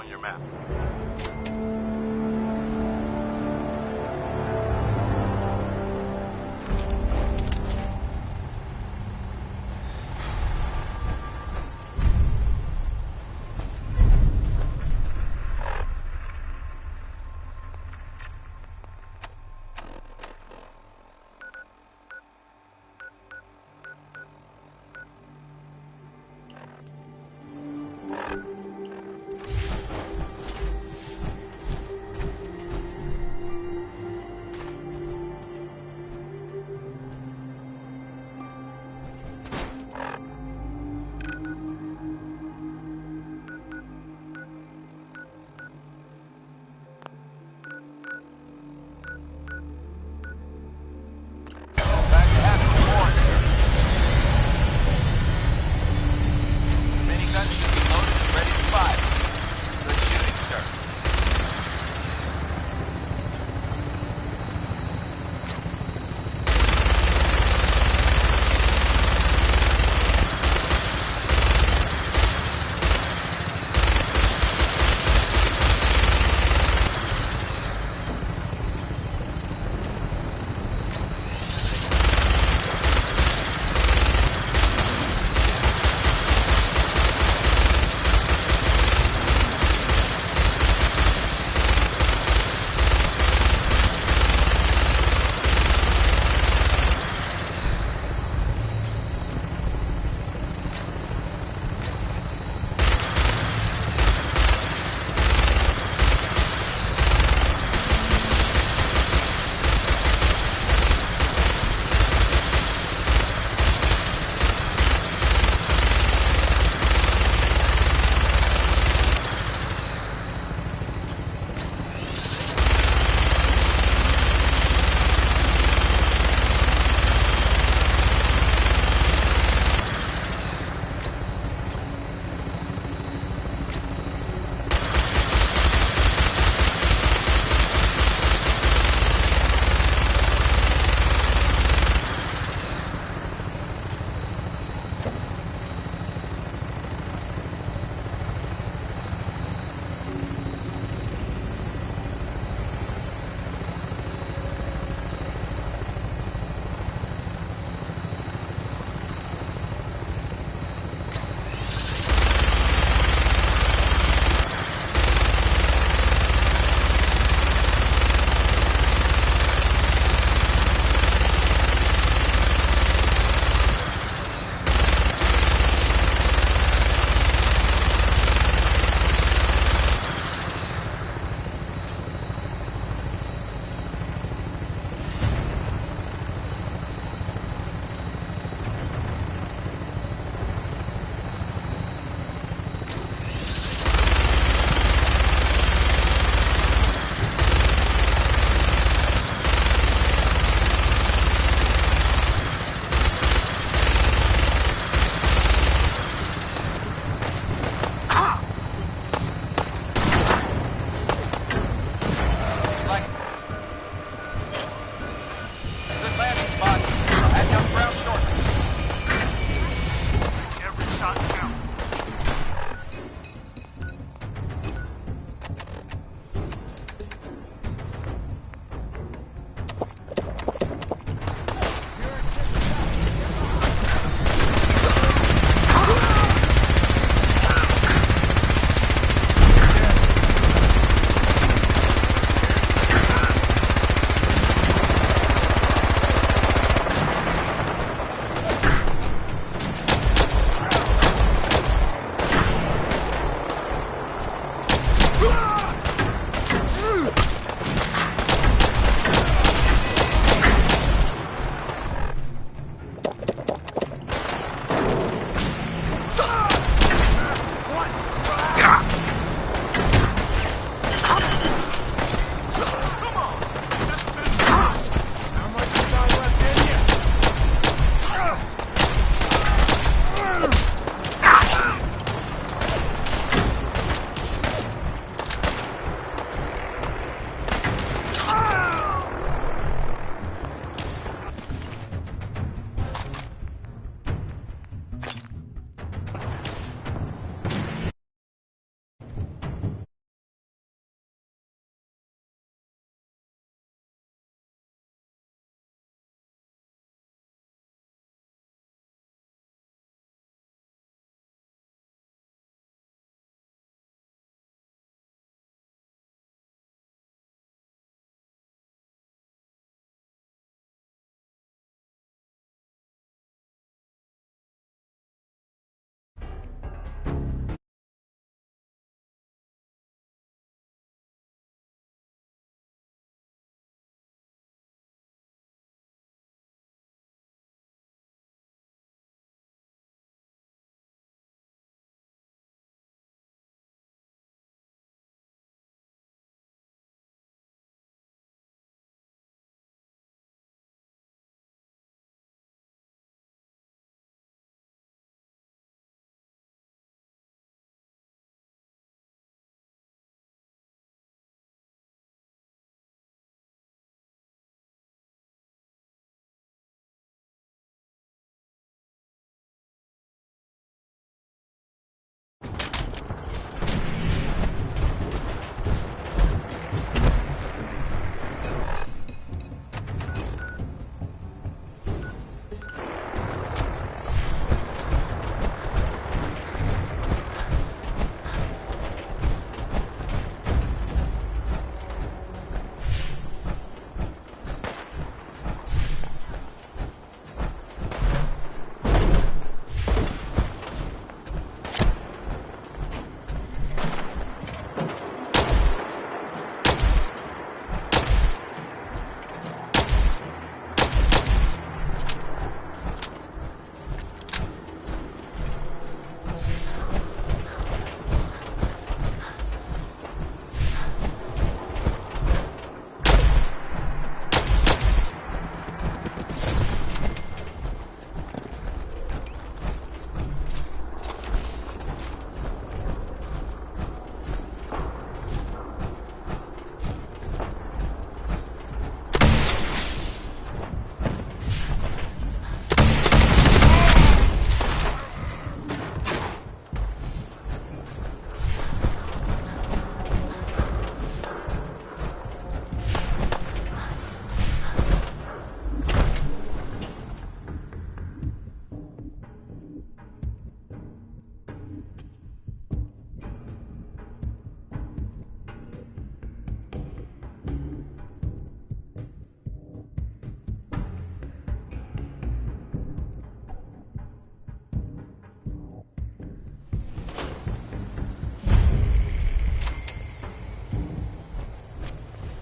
your map.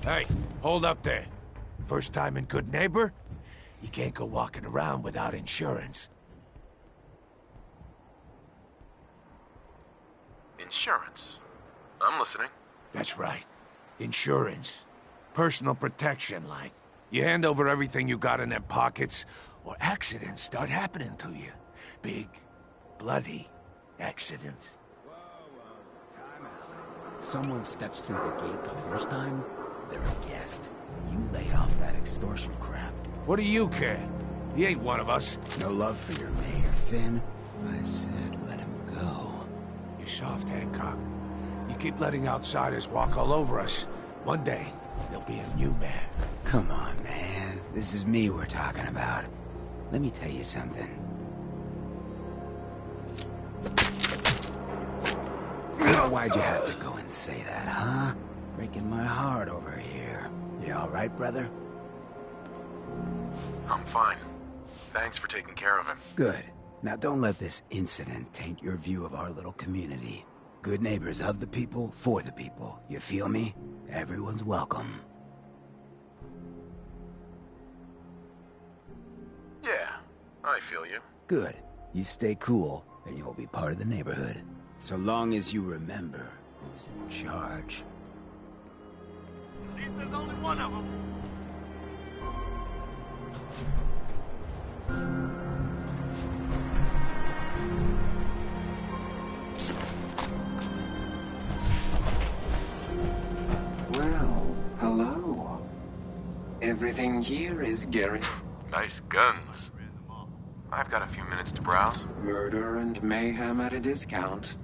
Hey, hold up there. First time in Good Neighbor? You can't go walking around without insurance. Insurance? I'm listening. That's right. Insurance. Personal protection, like. You hand over everything you got in them pockets, or accidents start happening to you. Big, bloody accidents. Time out. Someone steps through the gate the first time, they're a guest. You lay off that extortion crap. What do you care? He ain't one of us. No love for your mayor, Finn. I said let him go. You're soft, Hancock. You keep letting outsiders walk all over us. One day, there'll be a new man. Come on, man. This is me we're talking about. Let me tell you something. Why'd you have to go and say that, huh? Breaking my heart over here. You all right, brother? I'm fine. Thanks for taking care of him. Good. Now don't let this incident taint your view of our little community. Good neighbors of the people, for the people. You feel me? Everyone's welcome. Yeah, I feel you. Good. You stay cool, and you'll be part of the neighborhood. So long as you remember who's in charge. At least there's only one of them. Well, hello. Everything here is guaranteed. Nice guns. I've got a few minutes to browse. Murder and mayhem at a discount.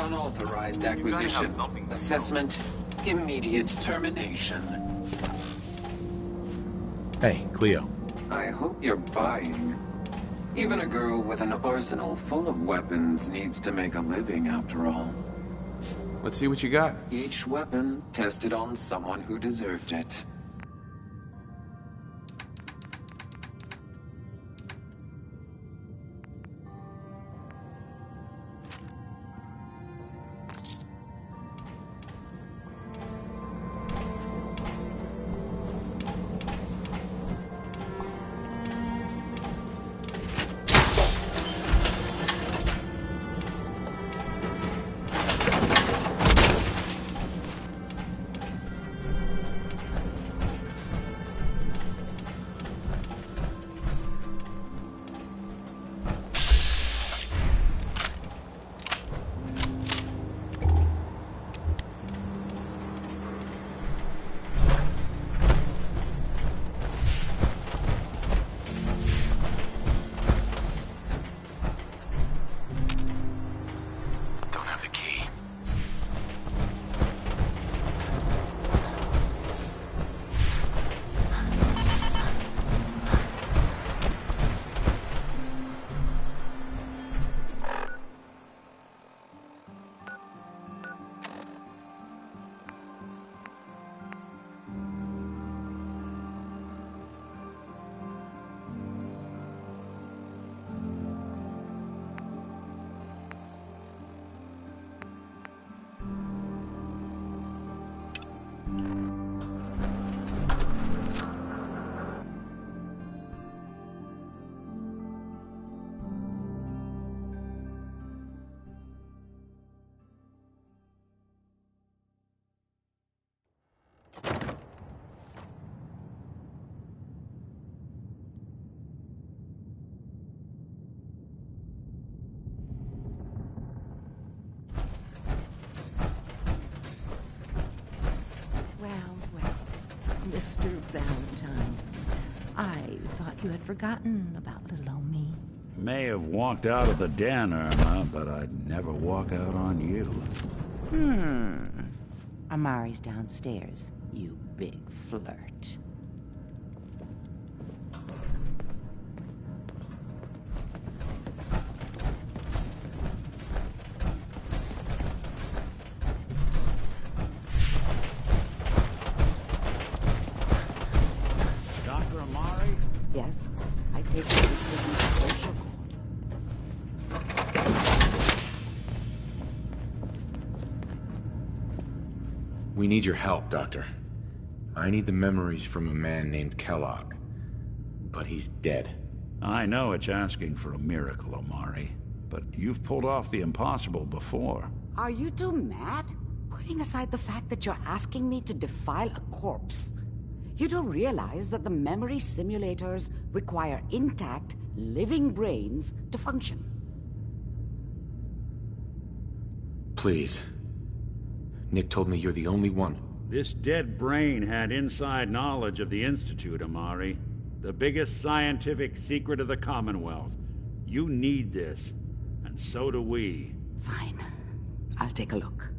Unauthorized acquisition. Assessment. Immediate termination. Hey, Cleo. I hope you're buying. Even a girl with an arsenal full of weapons needs to make a living after all. Let's see what you got. Each weapon tested on someone who deserved it. Mr. Valentine. I thought you had forgotten about little old me. May have walked out of the den, Irma, but I'd never walk out on you. Amari's downstairs, you big flirt. Dr. Amari? Yes, I take it this isn't a social call. We need your help, Doctor. I need the memories from a man named Kellogg. But he's dead. I know it's asking for a miracle, Amari, but you've pulled off the impossible before. Are you two mad? Putting aside the fact that you're asking me to defile a corpse, you don't realize that the memory simulators require intact, living brains to function. Please. Nick told me you're the only one. This dead brain had inside knowledge of the Institute, Amari. The biggest scientific secret of the Commonwealth. You need this, and so do we. Fine. I'll take a look.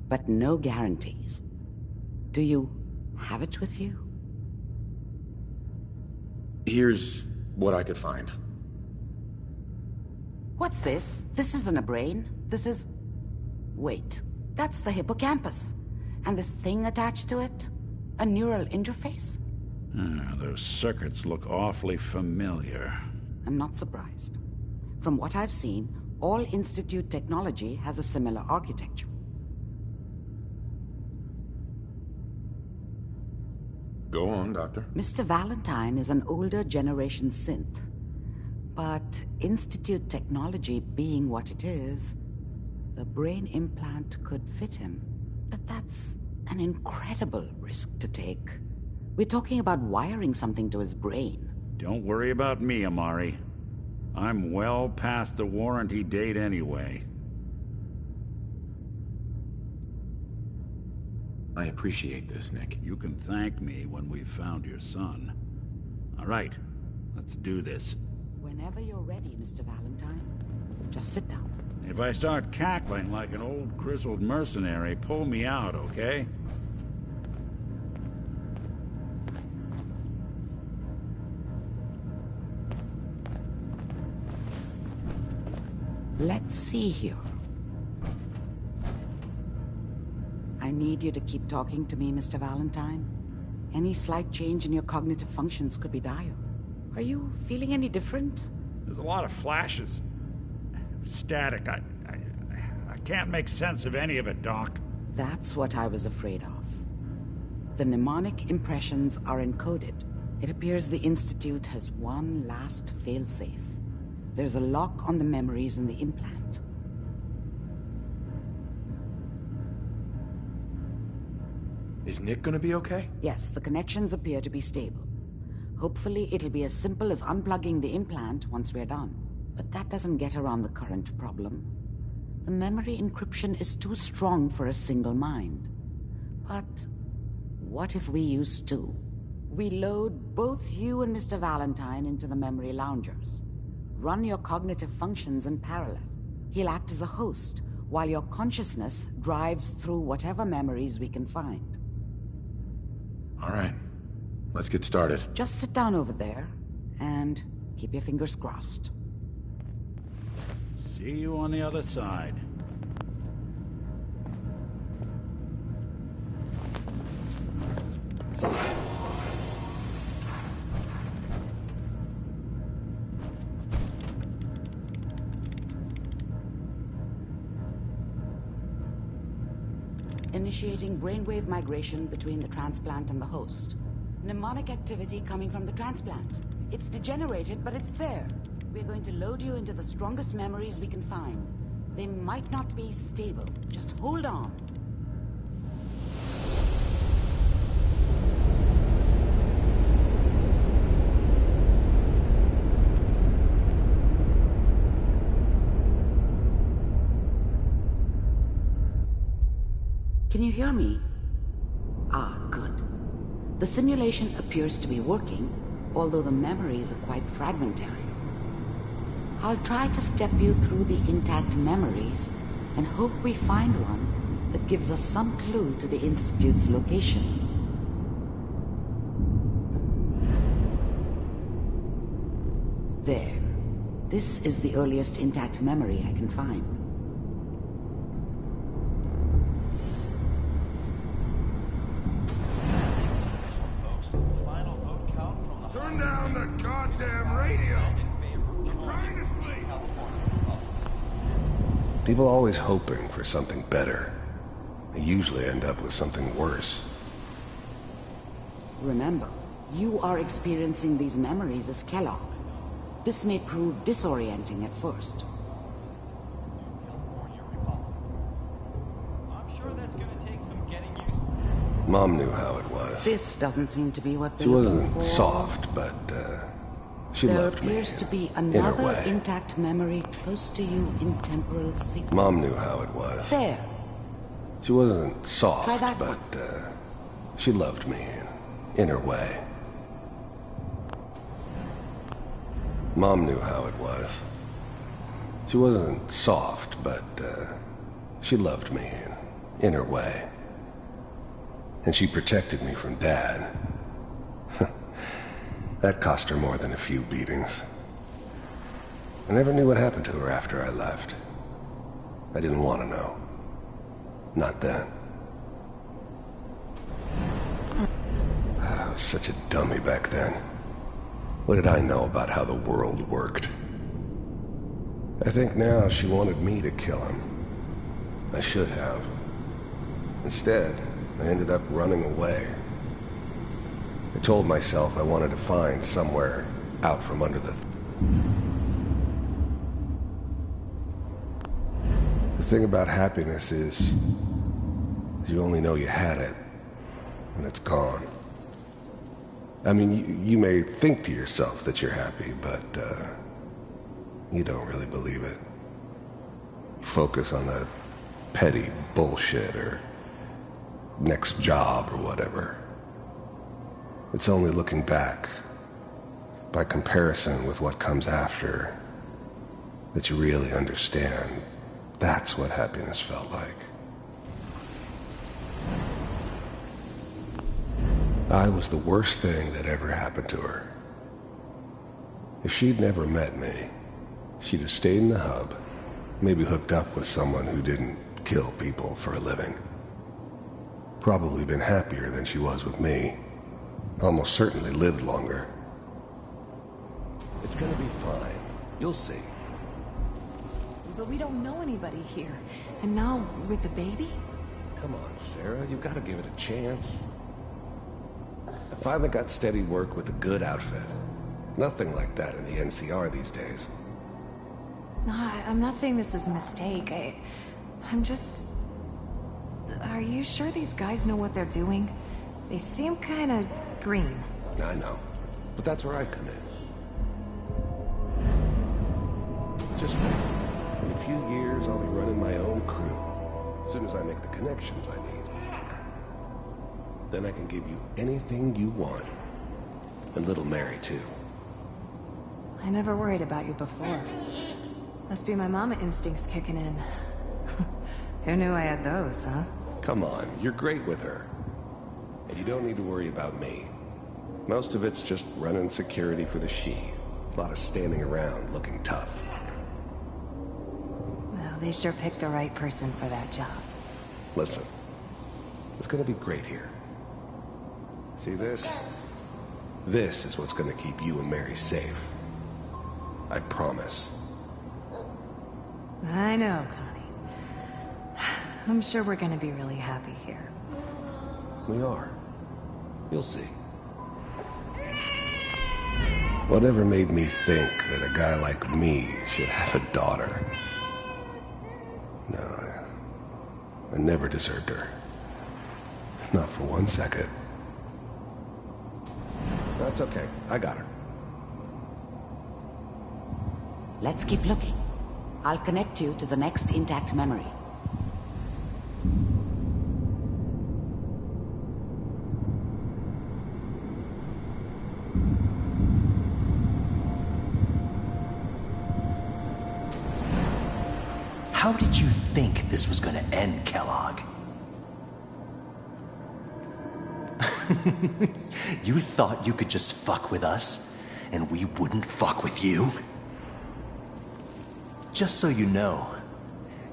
But no guarantees. Do you have it with you? Here's what I could find. What's this? This isn't a brain. This is... Wait. That's the hippocampus. And this thing attached to it? A neural interface? Those circuits look awfully familiar. I'm not surprised. From what I've seen, all Institute technology has a similar architecture. Go on, Doctor. Mr. Valentine is an older generation synth. But Institute technology being what it is, the brain implant could fit him. But that's an incredible risk to take. We're talking about wiring something to his brain. Don't worry about me, Amari. I'm well past the warranty date anyway. I appreciate this, Nick. You can thank me when we've found your son. All right, let's do this. Whenever you're ready, Mr. Valentine. Just sit down. If I start cackling like an old grizzled mercenary, pull me out, okay? Let's see here. I need you to keep talking to me, Mr. Valentine. Any slight change in your cognitive functions could be dire. Are you feeling any different? There's a lot of flashes. Static. I can't make sense of any of it, Doc. That's what I was afraid of. The mnemonic impressions are encoded. It appears the Institute has one last failsafe. There's a lock on the memories in the implant. Is Nick gonna be okay? Yes, the connections appear to be stable. Hopefully it'll be as simple as unplugging the implant once we're done. But that doesn't get around the current problem. The memory encryption is too strong for a single mind. But what if we use two? We load both you and Mr. Valentine into the memory loungers. Run your cognitive functions in parallel. He'll act as a host, while your consciousness drives through whatever memories we can find. All right. Let's get started. Just sit down over there, and keep your fingers crossed. See you on the other side. Initiating brainwave migration between the transplant and the host. Mnemonic activity coming from the transplant. It's degenerated, but it's there. We're going to load you into the strongest memories we can find. They might not be stable. Just hold on. Can you hear me? Ah, good. The simulation appears to be working, although the memories are quite fragmentary. I'll try to step you through the intact memories and hope we find one that gives us some clue to the Institute's location. There. This is the earliest intact memory I can find. Turn down the goddamn radio! I'm trying to sleep! People always hoping for something better. They usually end up with something worse. Remember, you are experiencing these memories as Kellogg. This may prove disorienting at first. I'm sure that's gonna take some getting used to. Mom knew how it was. This doesn't seem to be what She they're looking wasn't for. soft, but, she There loved me. appears to be in her another way. intact memory close to you in temporal sequence. Mom knew how it was. There. She wasn't soft, Try that but, she loved me in her way. Mom knew how it was. She wasn't soft, but, she loved me in her way. And she protected me from Dad. That cost her more than a few beatings. I never knew what happened to her after I left. I didn't want to know. Not then. I was such a dummy back then. What did I know about how the world worked? I think now she wanted me to kill him. I should have. Instead, I ended up running away. I told myself I wanted to find somewhere out from under the... The thing about happiness is you only know you had it when it's gone. I mean, you may think to yourself that you're happy, but you don't really believe it. You focus on the petty bullshit or next job or whatever. It's only looking back, by comparison with what comes after, that you really understand that's what happiness felt like. I was the worst thing that ever happened to her. If she'd never met me, she'd have stayed in the hub, maybe hooked up with someone who didn't kill people for a living. Probably been happier than she was with me. Almost certainly lived longer. It's gonna be fine. You'll see. But we don't know anybody here. And now, with the baby? Come on, Sarah. You've got to give it a chance. I finally got steady work with a good outfit. Nothing like that in the NCR these days. No, I'm not saying this was a mistake. I'm just... Are you sure these guys know what they're doing? They seem kind of green. I know. But that's where I come in. Just wait. In a few years, I'll be running my own crew. As soon as I make the connections I need. Then I can give you anything you want. And little Mary, too. I never worried about you before. Must be my mama instincts kicking in. Who knew I had those, huh? Come on, you're great with her. And you don't need to worry about me. Most of it's just running security for the she. A lot of standing around looking tough. Well, they sure picked the right person for that job. Listen, it's gonna be great here. See this? This is what's gonna keep you and Mary safe. I promise. I know, Connie. I'm sure we're gonna be really happy here. We are. You'll see. Whatever made me think that a guy like me should have a daughter? No, I never deserved her. Not for 1 second. That's okay. I got her. Let's keep looking. I'll connect you to the next intact memory. How did you think this was gonna end, Kellogg? You thought you could just fuck with us, and we wouldn't fuck with you? Just so you know,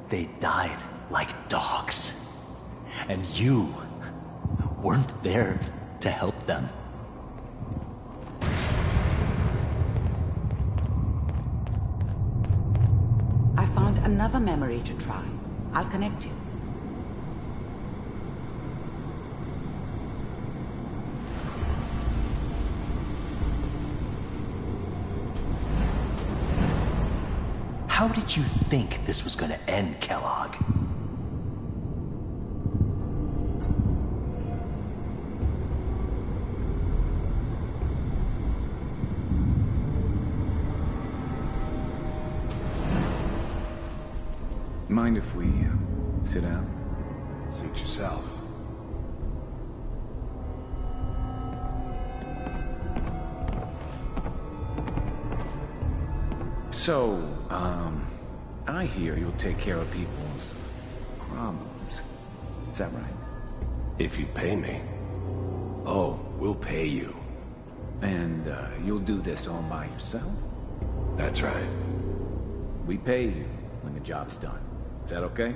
they died like dogs. And you weren't there to help them. I found another memory to try. I'll connect you. How did you think this was gonna end, Kellogg? Mind if we sit down? Suit yourself. So, I hear you'll take care of people's problems. Is that right? If you pay me. Oh, we'll pay you. And, you'll do this all by yourself? That's right. We pay you when the job's done. Is that okay?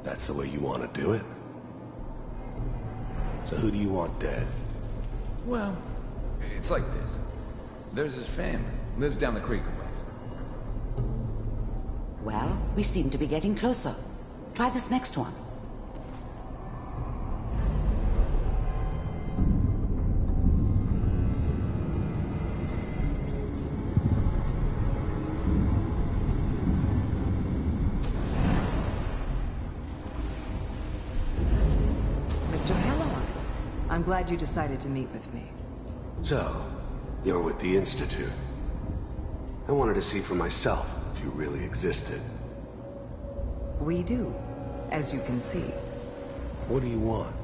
That's the way you want to do it? So who do you want dead? Well, it's like this. There's his family. Lives down the creek a ways. Well, we seem to be getting closer. Try this next one. Mr. Kellogg, I'm glad you decided to meet with me. So, you're with the Institute. I wanted to see for myself if you really existed. We do, as you can see. What do you want?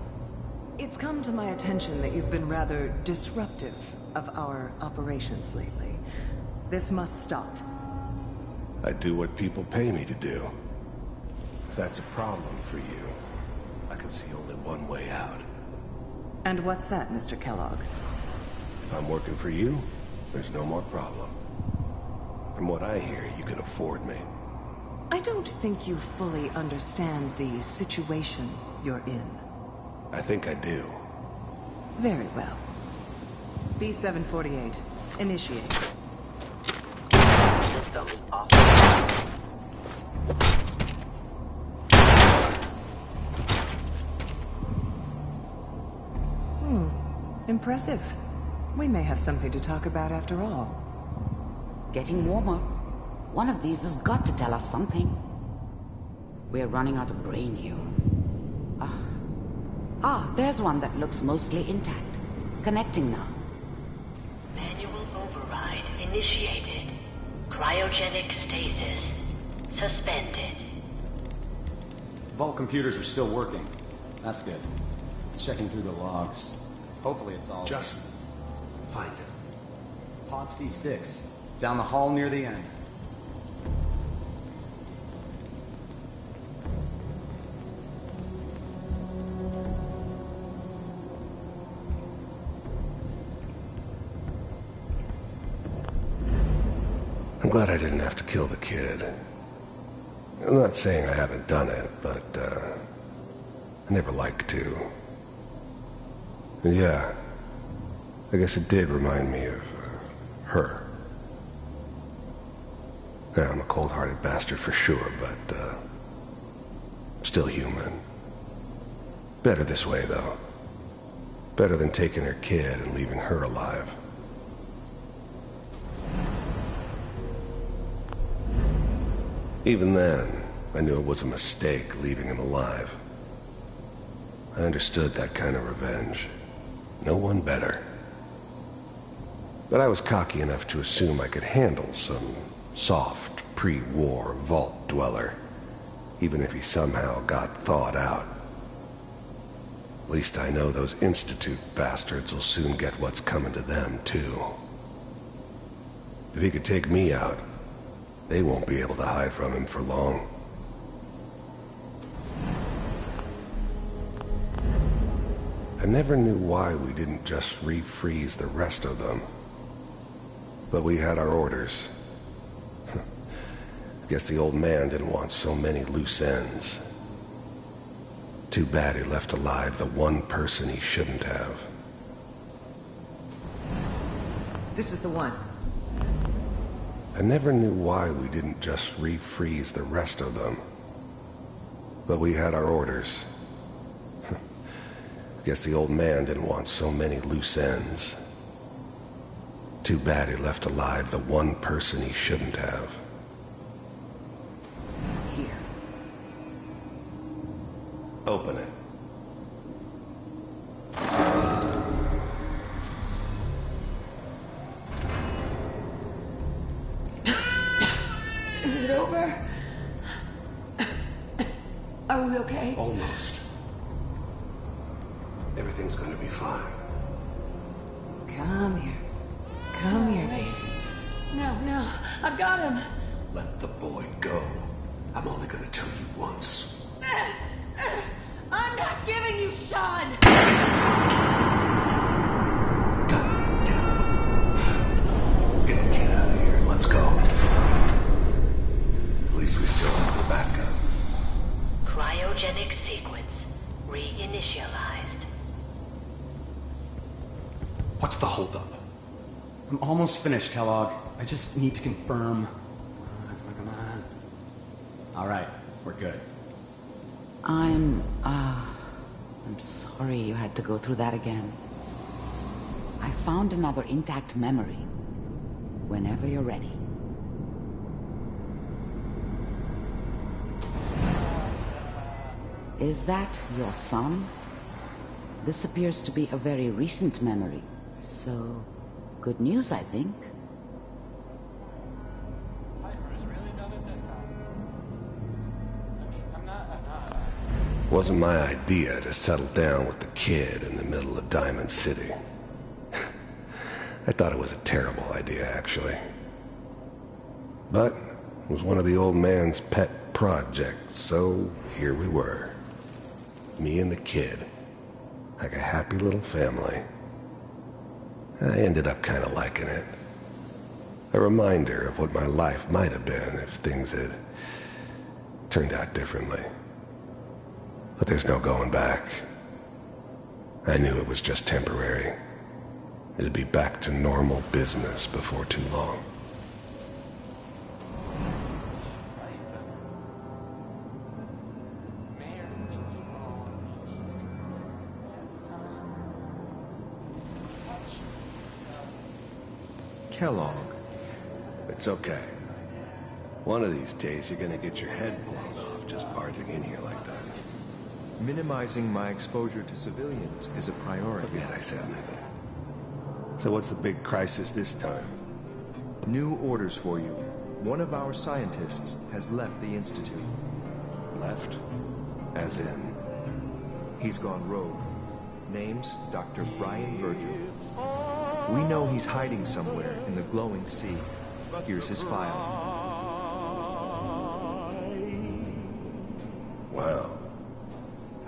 It's come to my attention that you've been rather disruptive of our operations lately. This must stop. I do what people pay me to do. If that's a problem for you, I can see only one way out. And what's that, Mr. Kellogg? If I'm working for you, there's no more problem. From what I hear, you can afford me. I don't think you fully understand the situation you're in. I think I do. Very well. B-748, initiate. Systems off. Impressive. We may have something to talk about after all. Getting warmer. One of these has got to tell us something. We're running out of brain here. There's one that looks mostly intact. Connecting now. Manual override initiated. Cryogenic stasis suspended. Vault computers are still working. That's good. Checking through the logs. Hopefully it's all... Just find it. Pod C6. Down the hall near the end. I'm glad I didn't have to kill the kid. I'm not saying I haven't done it, but, I never liked to. And yeah, I guess it did remind me of, her. Yeah, I'm a cold-hearted bastard for sure, but, still human. Better this way, though. Better than taking her kid and leaving her alive. Even then, I knew it was a mistake leaving him alive. I understood that kind of revenge. No one better. But I was cocky enough to assume I could handle some soft, pre-war vault dweller, even if he somehow got thawed out. At least I know those Institute bastards will soon get what's coming to them, too. If he could take me out, they won't be able to hide from him for long. I never knew why we didn't just refreeze the rest of them. But we had our orders. I guess the old man didn't want so many loose ends. Too bad he left alive the one person he shouldn't have. This is the one. I never knew why we didn't just refreeze the rest of them. But we had our orders. I guess the old man didn't want so many loose ends. Too bad he left alive the one person he shouldn't have. Here. Open it. Is it over? Are we okay? Almost. Everything's gonna be fine. Come here. Come here, baby. No, I've got him. Let the boy go. I'm only gonna tell you once. I'm not giving you Sean! Get the kid out of here. Let's go. At least we still have the backup. Cryogenic sequence reinitialized. What's the holdup? I'm almost finished, Kellogg. I just need to confirm. Come on. All right, we're good. I'm sorry you had to go through that again. I found another intact memory. Whenever you're ready. Is that your son? This appears to be a very recent memory, so good news, I think. Wasn't my idea to settle down with the kid in the middle of Diamond City. I thought it was a terrible idea, actually. But it was one of the old man's pet projects, so here we were. Me and the kid. Like a happy little family. I ended up kind of liking it. A reminder of what my life might have been if things had turned out differently. But there's no going back. I knew it was just temporary. It'd be back to normal business before too long. Kellogg. It's okay. One of these days you're gonna get your head blown off just barging in here like that. Minimizing my exposure to civilians is a priority. Forget I said anything. So what's the big crisis this time? New orders for you. One of our scientists has left the Institute. Left? As in? He's gone rogue. Name's Dr. Brian Virgil. We know he's hiding somewhere in the glowing sea. Here's his file. Wow.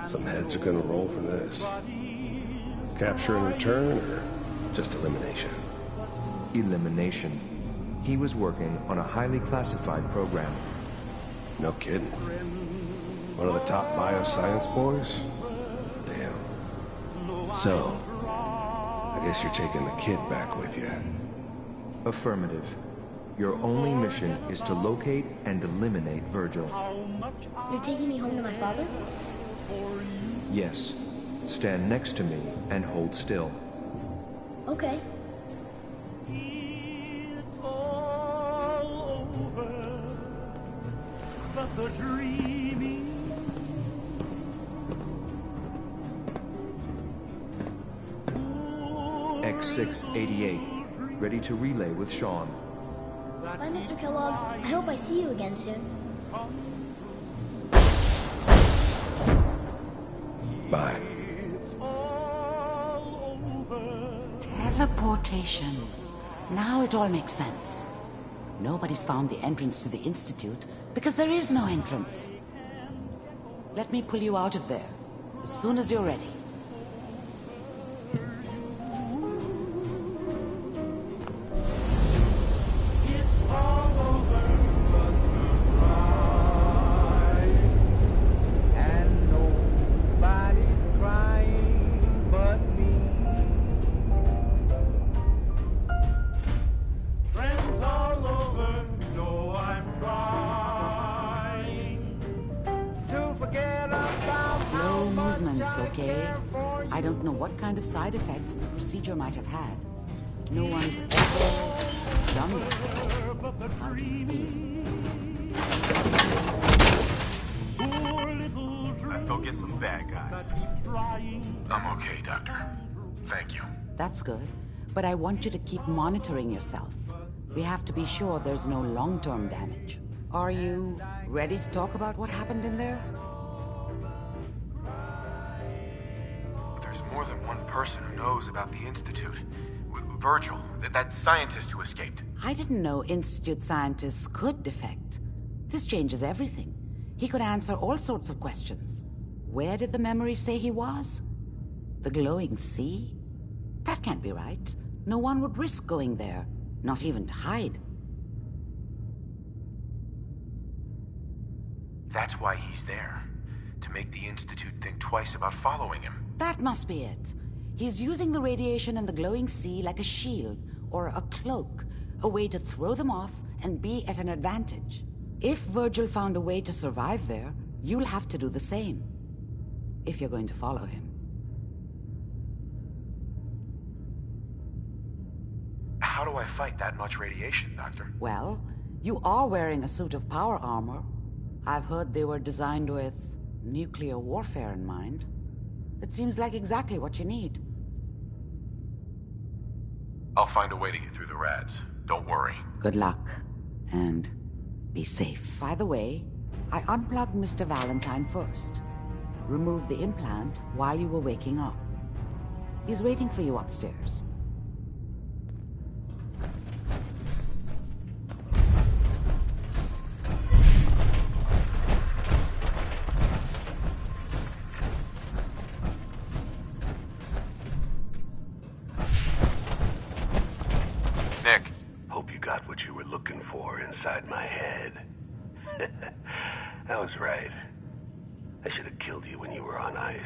Some heads are gonna roll for this. Capture and return, or just elimination? Elimination. He was working on a highly classified program. No kidding. One of the top bioscience boys? Damn. So, I guess you're taking the kid back with you. Affirmative. Your only mission is to locate and eliminate Virgil. You're taking me home to my father? Yes. Stand next to me and hold still. Okay. X688. Ready to relay with Sean. Bye, Mr. Kellogg. I hope I see you again soon. Bye. Teleportation. Now it all makes sense. Nobody's found the entrance to the Institute because there is no entrance. Let me pull you out of there as soon as you're ready. chance, okay? I don't know what kind of side effects the procedure might have had. No one's ever done this before. How do you feel? Let's go get some bad guys. I'm okay, Doctor. Thank you. That's good, but I want you to keep monitoring yourself. We have to be sure there's no long-term damage. Are you ready to talk about what happened in there? There's more than one person who knows about the Institute. Virgil, that scientist who escaped. I didn't know Institute scientists could defect. This changes everything. He could answer all sorts of questions. Where did the memory say he was? The glowing sea? That can't be right. No one would risk going there, not even to hide. That's why he's there. To make the Institute think twice about following him. That must be it. He's using the radiation and the glowing sea like a shield, or a cloak, a way to throw them off and be at an advantage. If Virgil found a way to survive there, you'll have to do the same. If you're going to follow him. How do I fight that much radiation, Doctor? Well, you are wearing a suit of power armor. I've heard they were designed with nuclear warfare in mind. It seems like exactly what you need. I'll find a way to get through the rads. Don't worry. Good luck. And be safe. By the way, I unplugged Mr. Valentine first. Removed the implant while you were waking up. He's waiting for you upstairs. Nick. Hope you got what you were looking for inside my head. I was right. I should have killed you when you were on ice.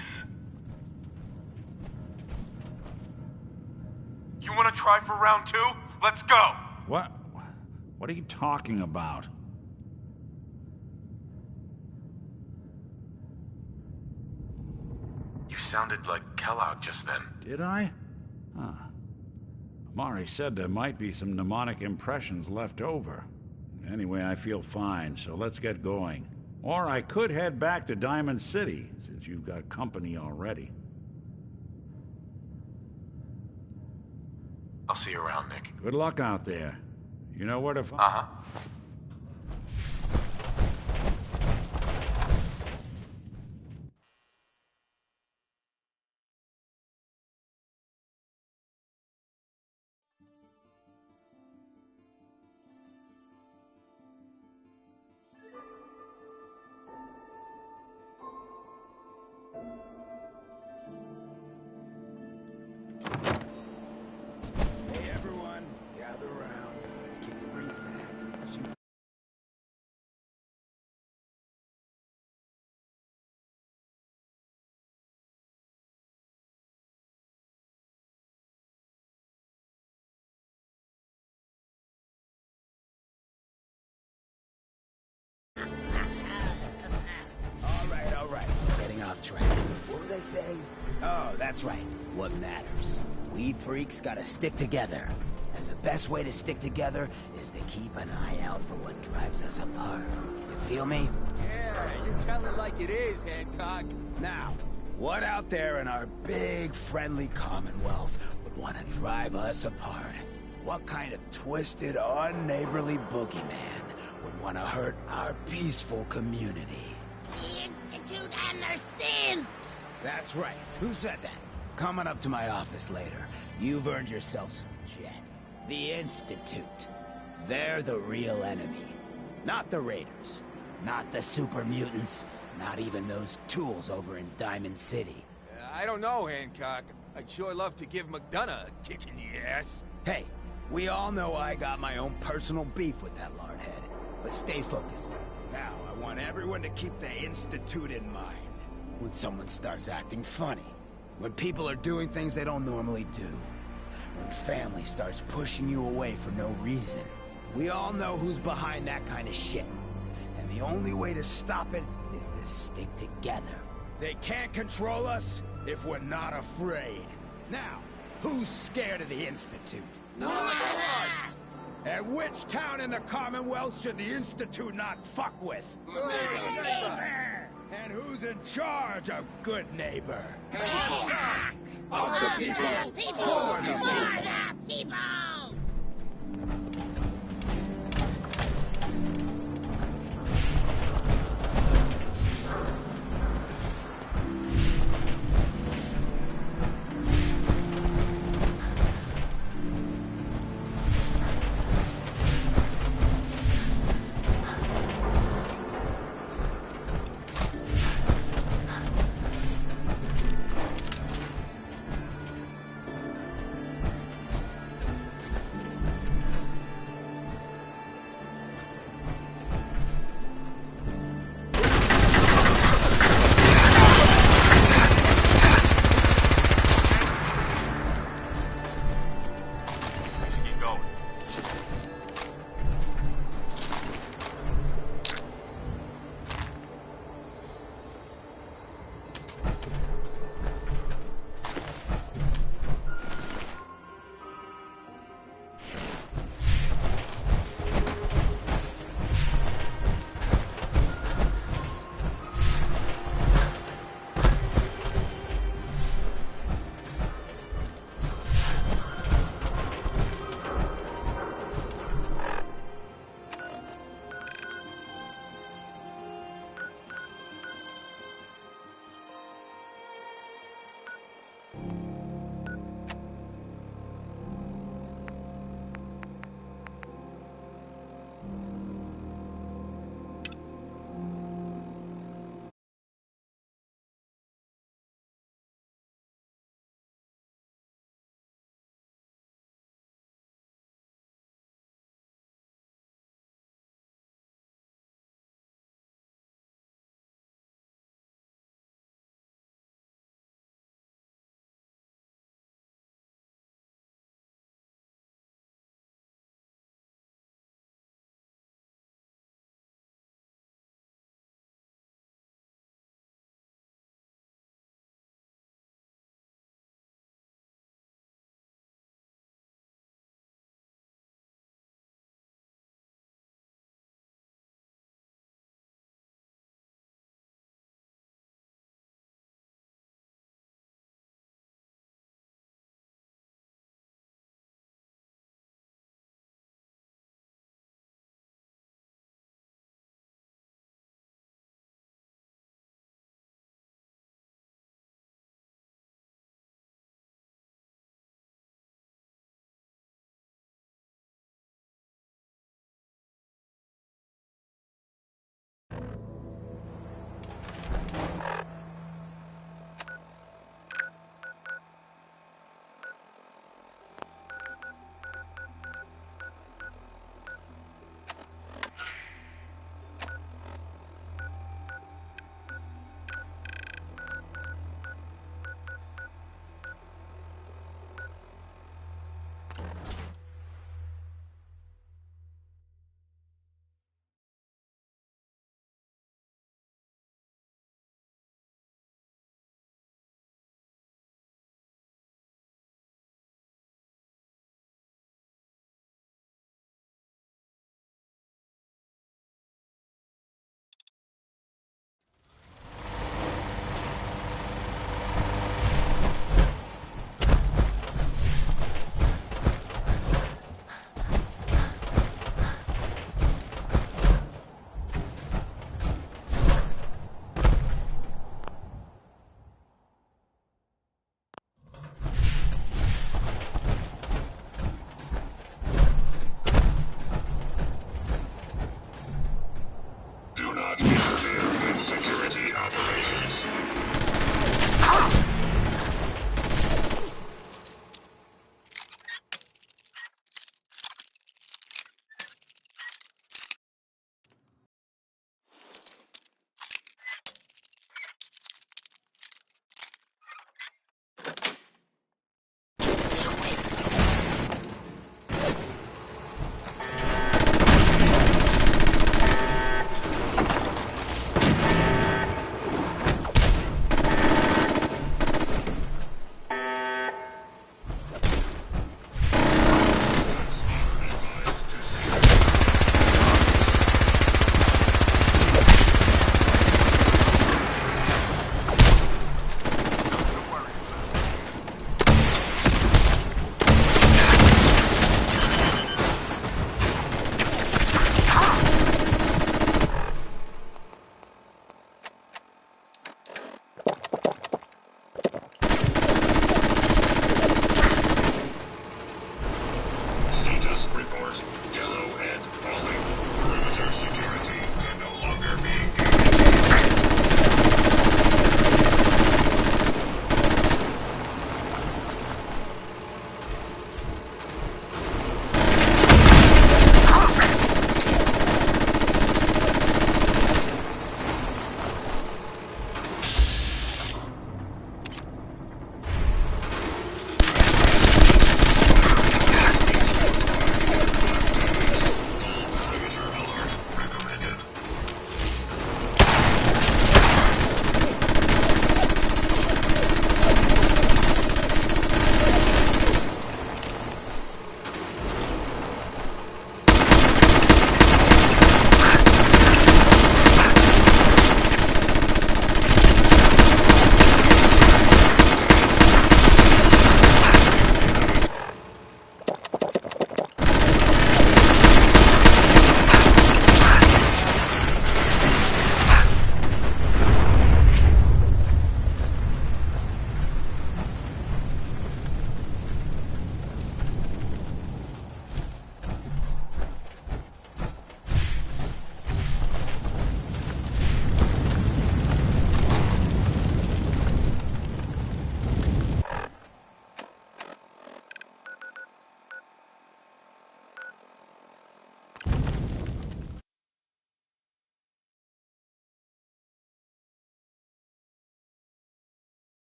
You want to try for round 2? Let's go! What? What are you talking about? You sounded like Kellogg just then. Did I? Huh. Amari said there might be some mnemonic impressions left over. Anyway, I feel fine, so let's get going. Or I could head back to Diamond City, since you've got company already. I'll see you around, Nick. Good luck out there. You know where to find... Uh-huh. Hey everyone, gather around. Let's kick the breathe back. Shoot. All right. Getting off track. What was I saying? Oh, that's right. What matters. We freaks gotta stick together. And the best way to stick together is to keep an eye out for what drives us apart. You feel me? Yeah, you tell it like it is, Hancock. Now, what out there in our big, friendly Commonwealth would want to drive us apart? What kind of twisted, unneighborly boogeyman would want to hurt our peaceful community? The Institute and their sins! That's right. Who said that? Coming up to my office later. You've earned yourself some jet. The Institute. They're the real enemy. Not the Raiders. Not the super mutants. Not even those tools over in Diamond City. I don't know, Hancock. I'd sure love to give McDonough a kick in the ass. Hey, we all know I got my own personal beef with that lardhead. But stay focused. Now, I want everyone to keep the Institute in mind. When someone starts acting funny. When people are doing things they don't normally do. When family starts pushing you away for no reason. We all know who's behind that kind of shit. And the only way to stop it is to stick together. They can't control us if we're not afraid. Now, who's scared of the Institute? None of us! And which town in the Commonwealth should the Institute not fuck with? And who's in charge of good neighbor? Of the people! For the people!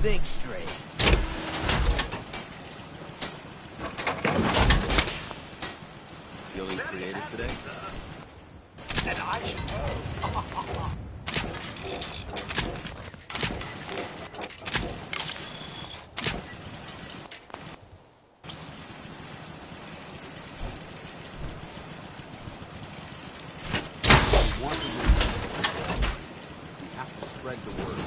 Think straight. Feeling creative today? And I should We have to spread the word.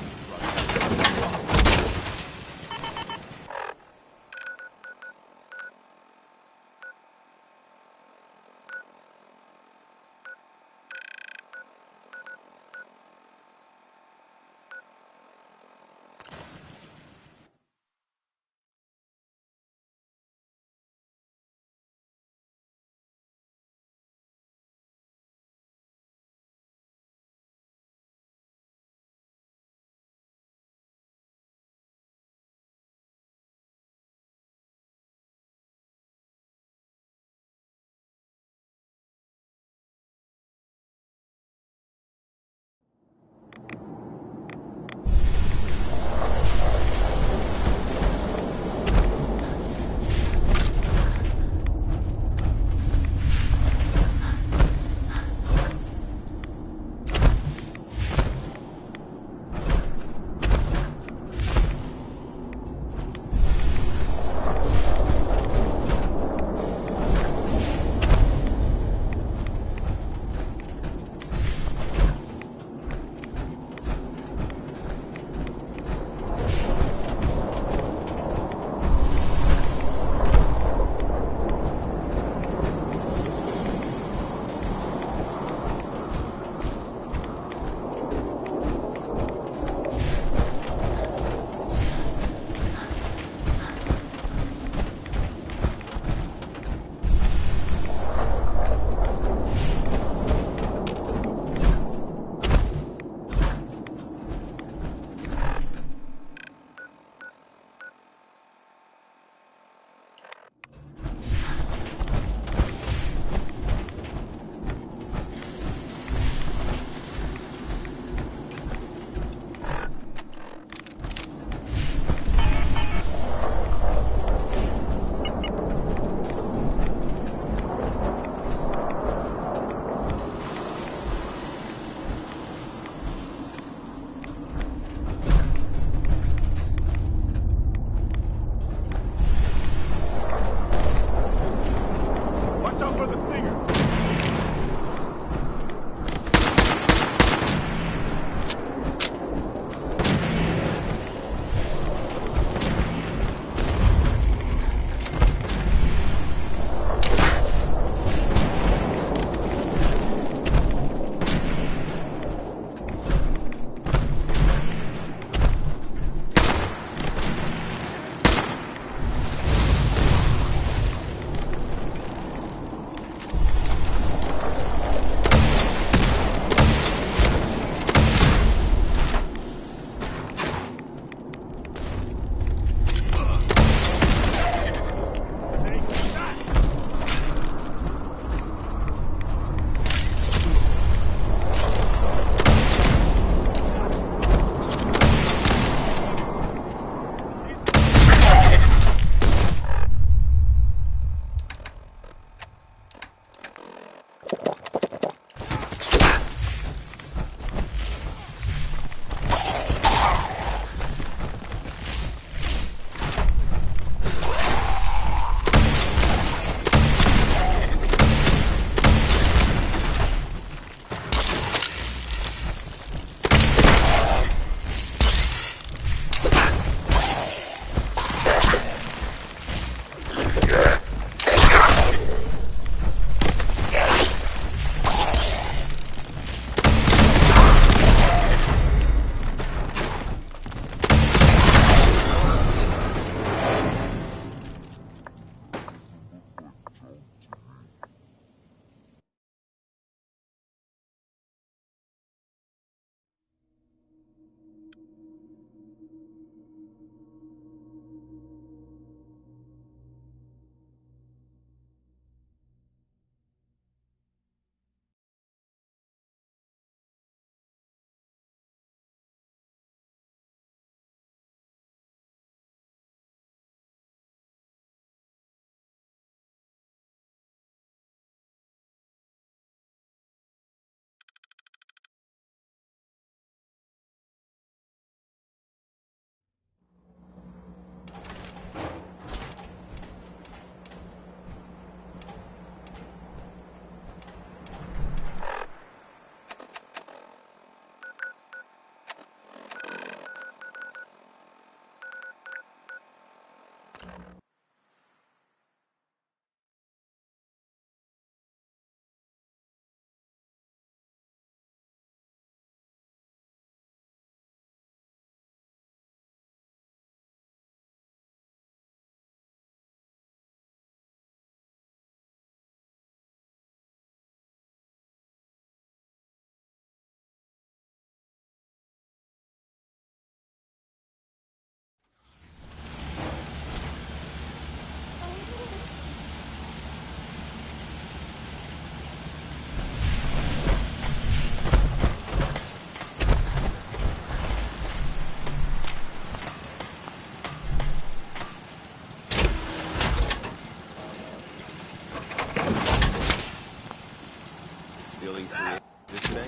Feeling creative today?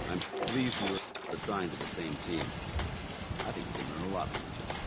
I'm pleased we were assigned to the same team. I think we can learn a lot from each other.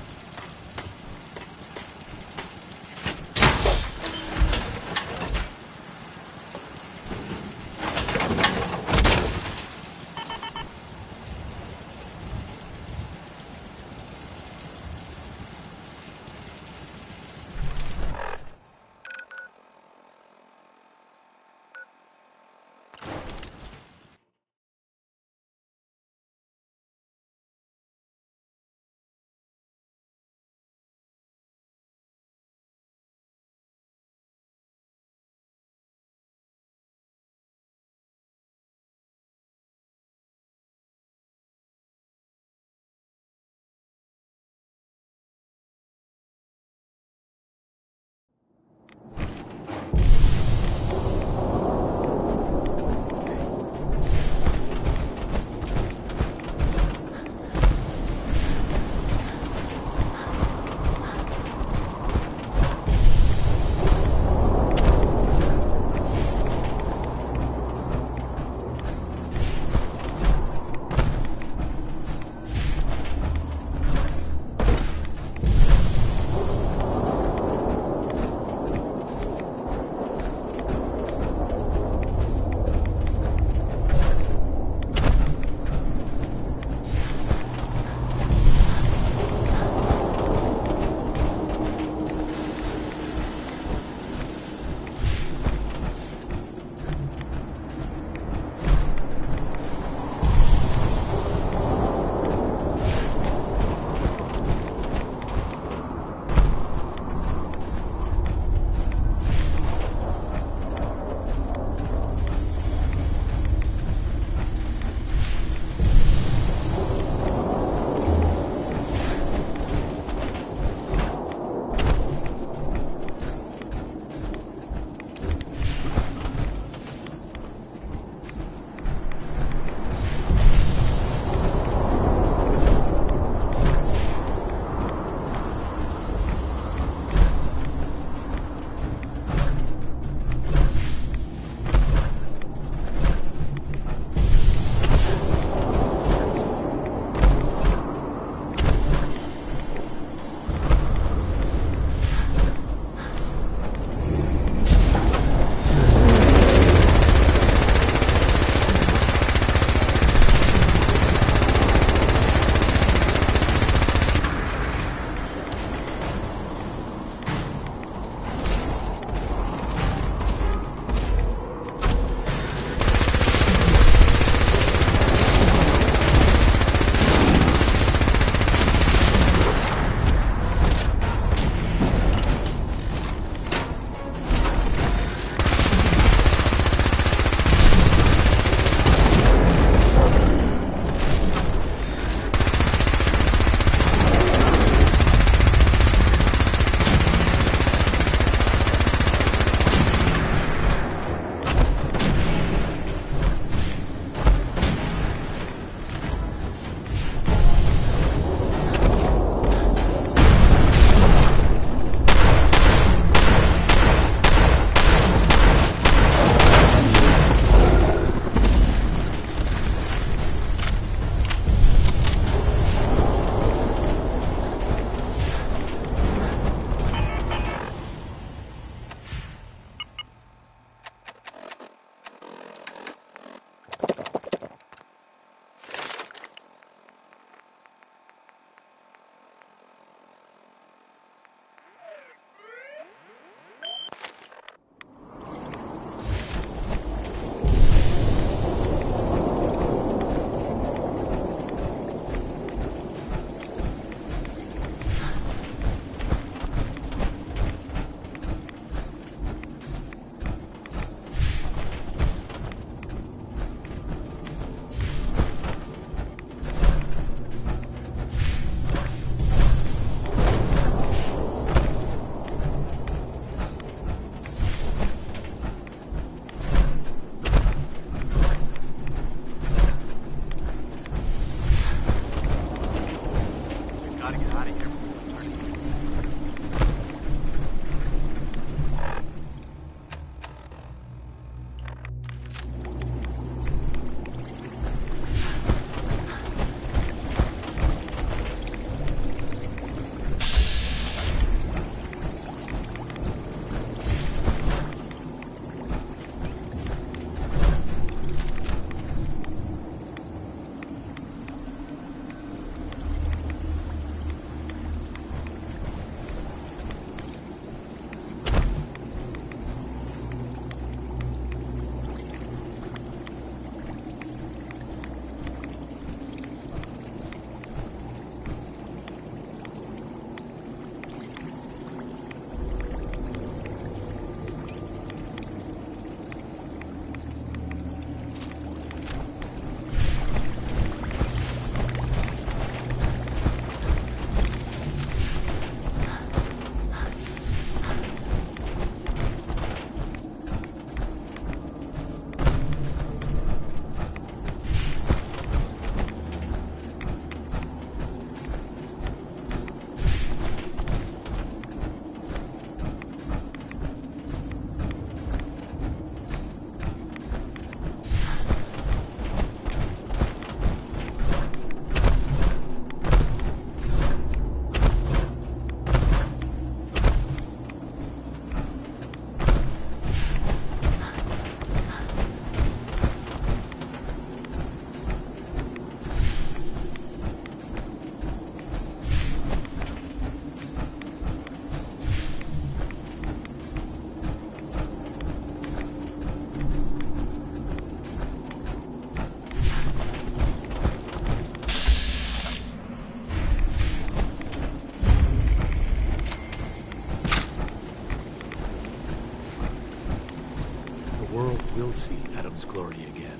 see Adam's glory again.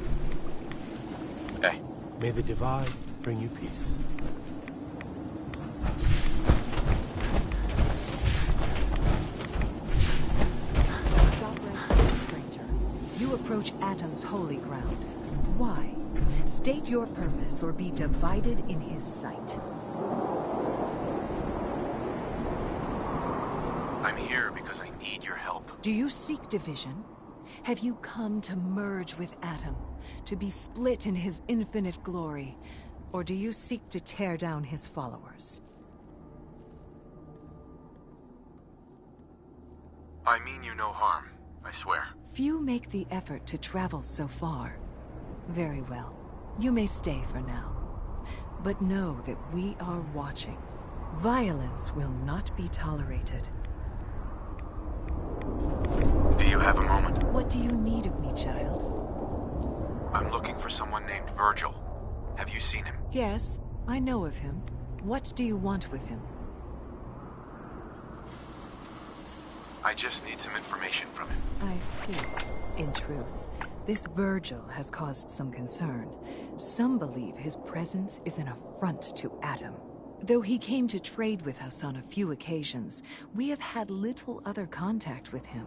Hey. May the Divide bring you peace. Stop right there, stranger. You approach Atom's holy ground. Why? State your purpose or be divided in his sight. I'm here because I need your help. Do you seek division? Have you come to merge with Atom, to be split in his infinite glory? Or do you seek to tear down his followers? I mean you no harm, I swear. Few make the effort to travel so far. Very well. You may stay for now. But know that we are watching. Violence will not be tolerated. Do you have a moment? What do you need of me, child? I'm looking for someone named Virgil. Have you seen him? Yes, I know of him. What do you want with him? I just need some information from him. I see. In truth, this Virgil has caused some concern. Some believe his presence is an affront to Atom. Though he came to trade with us on a few occasions, we have had little other contact with him.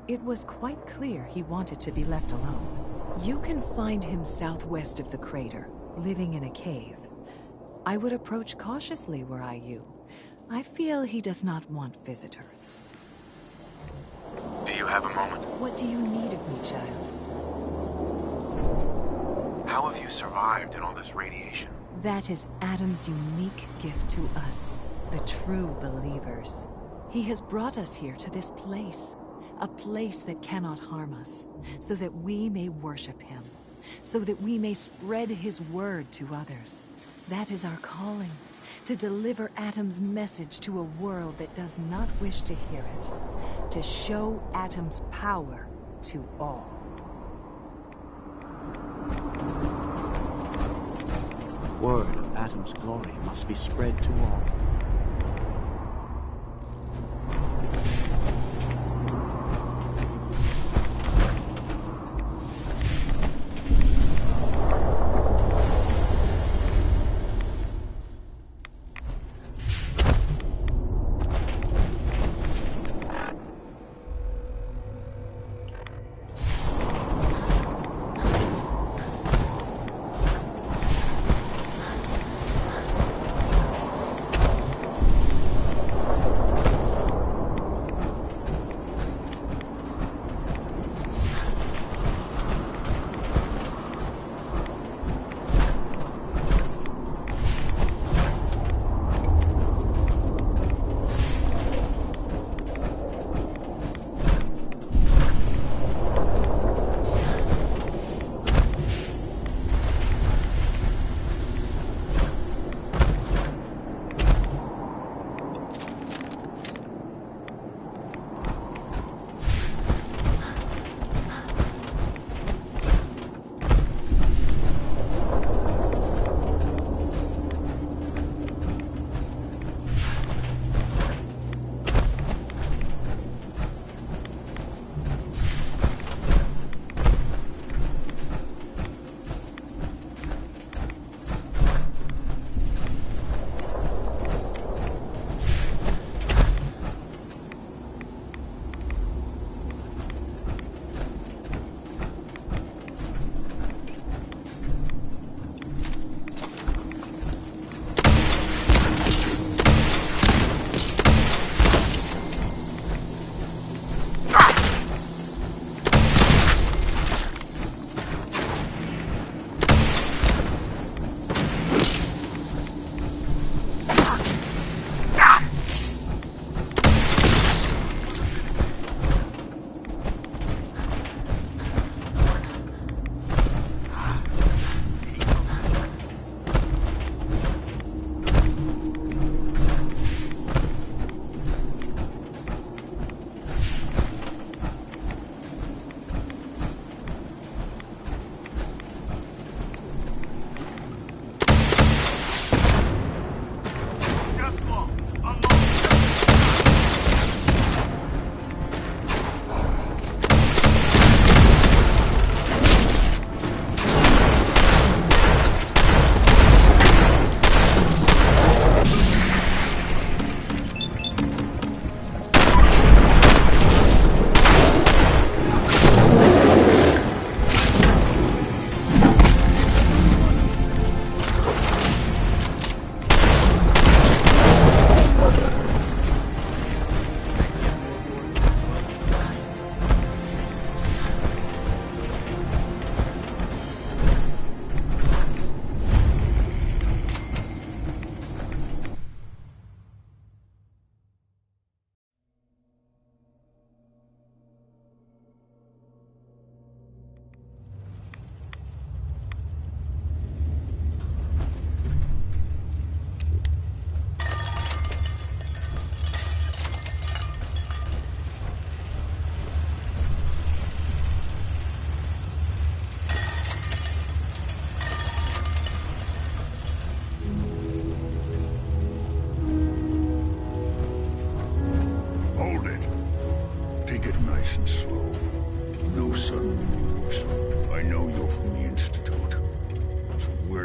It was quite clear he wanted to be left alone. You can find him southwest of the crater, living in a cave. I would approach cautiously were I you. I feel he does not want visitors. Do you have a moment? What do you need of me, child? How have you survived in all this radiation? That is Adam's unique gift to us, the true believers. He has brought us here to this place, a place that cannot harm us, so that we may worship him, so that we may spread his word to others. That is our calling, to deliver Atom's message to a world that does not wish to hear it, to show Atom's power to all. Word of Atom's glory must be spread to all.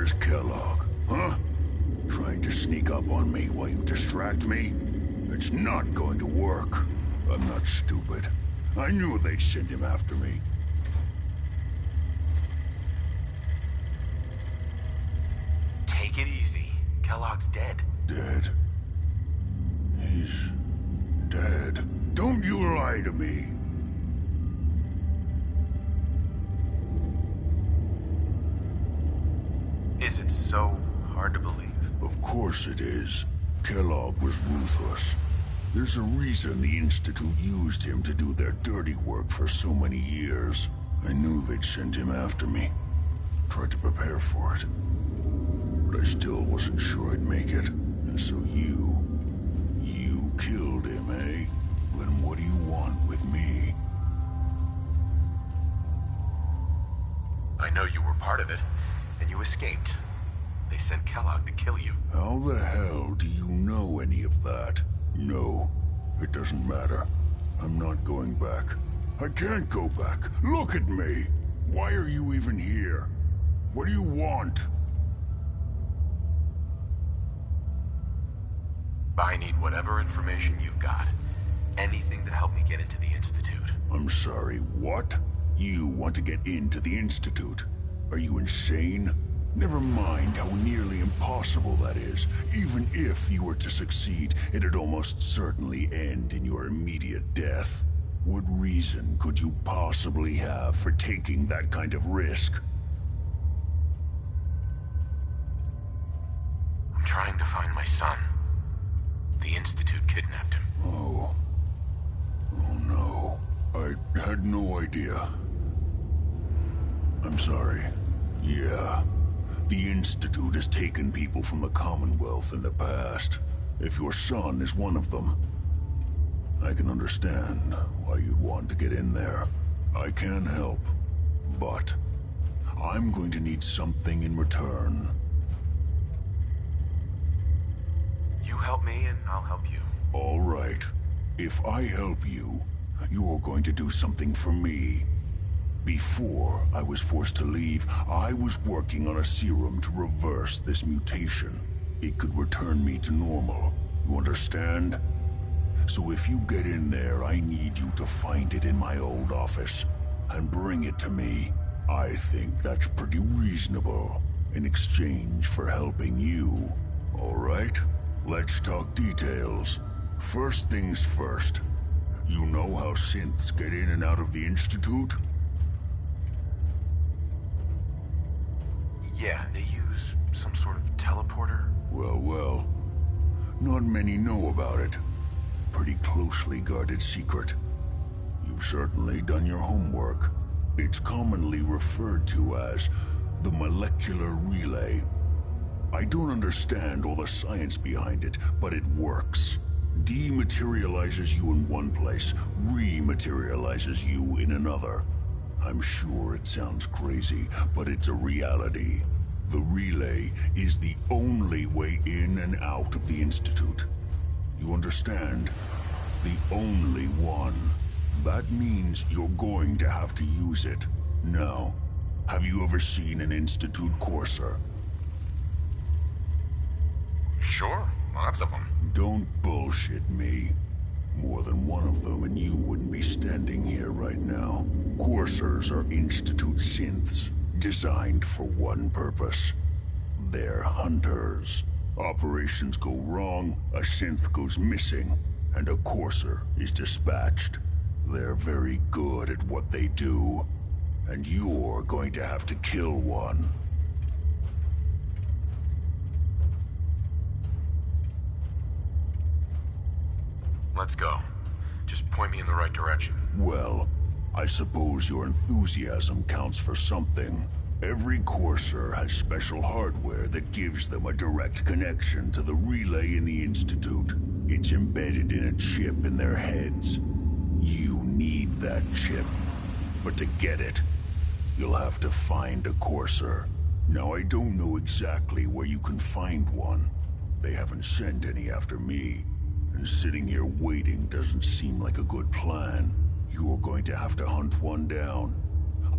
Where's Kellogg? Huh? Trying to sneak up on me while you distract me? It's not going to work. I'm not stupid. I knew they'd send him after me. Take it easy. Kellogg's dead. Dead? He's dead. Don't you lie to me. Is it so hard to believe? Of course it is. Kellogg was ruthless. There's a reason the Institute used him to do their dirty work for so many years. I knew they'd send him after me. Tried to prepare for it. But I still wasn't sure I'd make it. And so you killed him, eh? Then what do you want with me? I know you were part of it, and you escaped. They sent Kellogg to kill you. How the hell do you know any of that? No, it doesn't matter. I'm not going back. I can't go back. Look at me! Why are you even here? What do you want? I need whatever information you've got. Anything to help me get into the Institute. I'm sorry, what? You want to get into the Institute? Are you insane? Never mind how nearly impossible that is. Even if you were to succeed, it'd almost certainly end in your immediate death. What reason could you possibly have for taking that kind of risk? I'm trying to find my son. The Institute kidnapped him. Oh no. I had no idea. I'm sorry. Yeah. The Institute has taken people from the Commonwealth in the past. If your son is one of them, I can understand why you'd want to get in there. I can help, but I'm going to need something in return. You help me and I'll help you. All right. If I help you, you're going to do something for me. Before I was forced to leave, I was working on a serum to reverse this mutation. It could return me to normal. You understand? So if you get in there, I need you to find it in my old office and bring it to me. I think that's pretty reasonable in exchange for helping you. All right? Let's talk details. First things first. You know how synths get in and out of the Institute? Yeah, they use some sort of teleporter. Well. Not many know about it. Pretty closely guarded secret. You've certainly done your homework. It's commonly referred to as the molecular relay. I don't understand all the science behind it, but it works. Dematerializes you in one place, rematerializes you in another. I'm sure it sounds crazy, but it's a reality. The relay is the only way in and out of the Institute. You understand? The only one. That means you're going to have to use it. Now, have you ever seen an Institute courser? Sure, lots of them. Don't bullshit me. More than one of them and you wouldn't be standing here right now. Coursers are Institute synths, designed for one purpose. They're hunters. Operations go wrong, a synth goes missing, and a courser is dispatched. They're very good at what they do, and you're going to have to kill one. Let's go. Just point me in the right direction. Well, I suppose your enthusiasm counts for something. Every courser has special hardware that gives them a direct connection to the relay in the Institute. It's embedded in a chip in their heads. You need that chip. But to get it, you'll have to find a courser. Now, I don't know exactly where you can find one. They haven't sent any after me. And sitting here waiting doesn't seem like a good plan. You're going to have to hunt one down.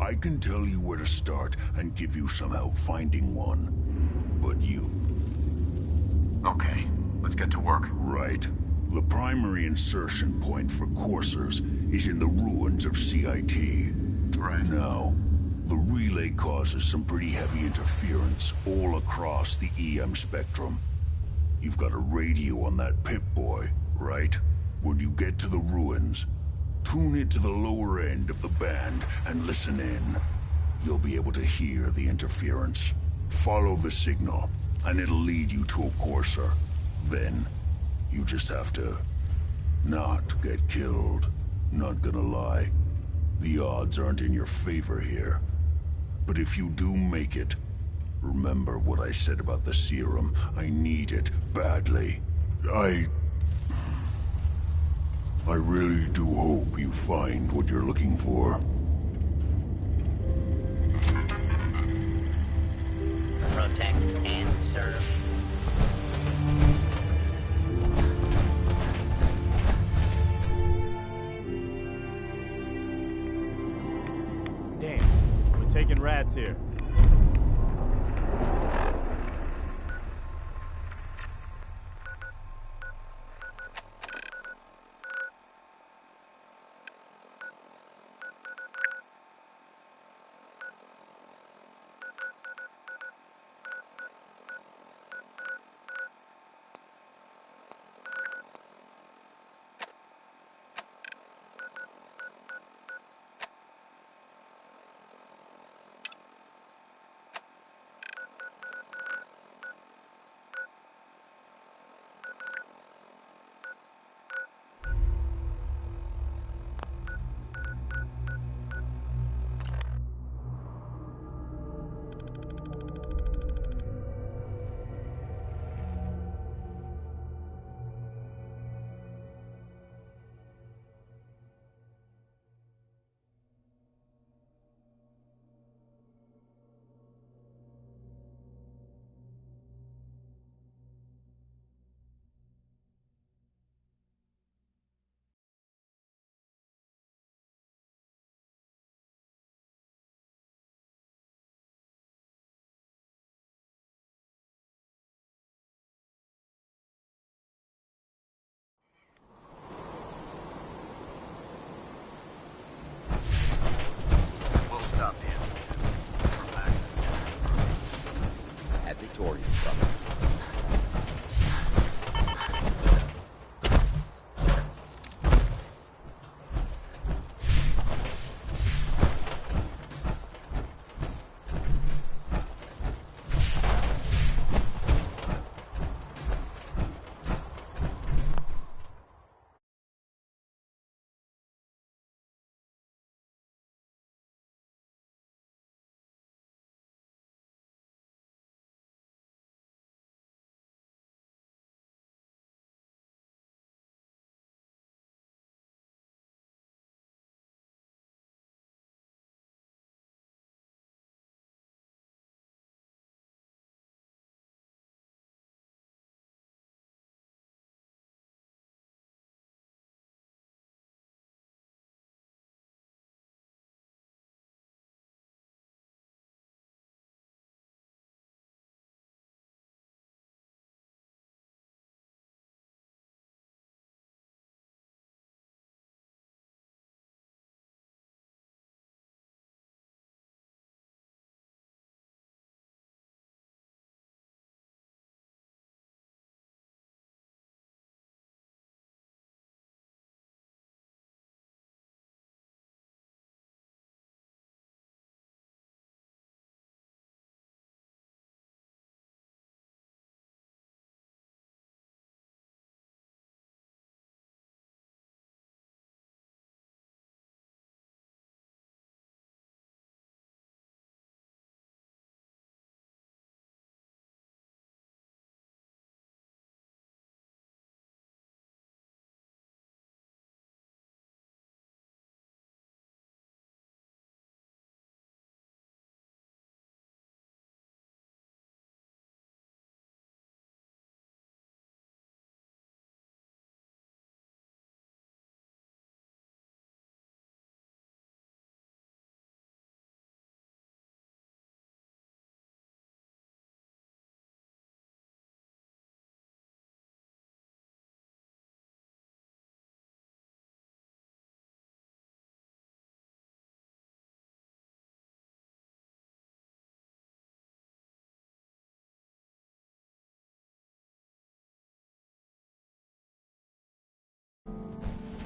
I can tell you where to start and give you some help finding one. but you. Okay, let's get to work. Right. The primary insertion point for coursers is in the ruins of CIT. Right. Now, the relay causes some pretty heavy interference all across the EM spectrum. You've got a radio on that Pip-Boy, right? When you get to the ruins, tune it to the lower end of the band and listen in. You'll be able to hear the interference. Follow the signal, and it'll lead you to a courser. Then, you just have to not get killed. Not gonna lie, the odds aren't in your favor here. But if you do make it, remember what I said about the serum. I need it badly. I really do hope you find what you're looking for. Protect and serve. Damn, we're taking rats here. Stop the Institute. Relax. At Victoria, brother.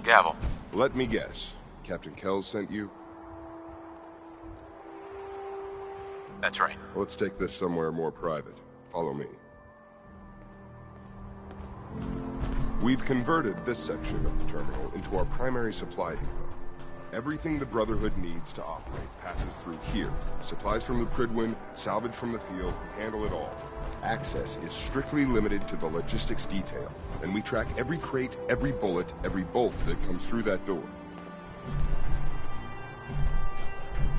Gavel. Let me guess. Captain Kells sent you? That's right. Let's take this somewhere more private. Follow me. We've converted this section of the terminal into our primary supply depot. Everything the Brotherhood needs to operate passes through here. Supplies from the Prydwen, salvage from the field, we handle it all. Access is strictly limited to the logistics detail, and we track every crate, every bullet, every bolt that comes through that door.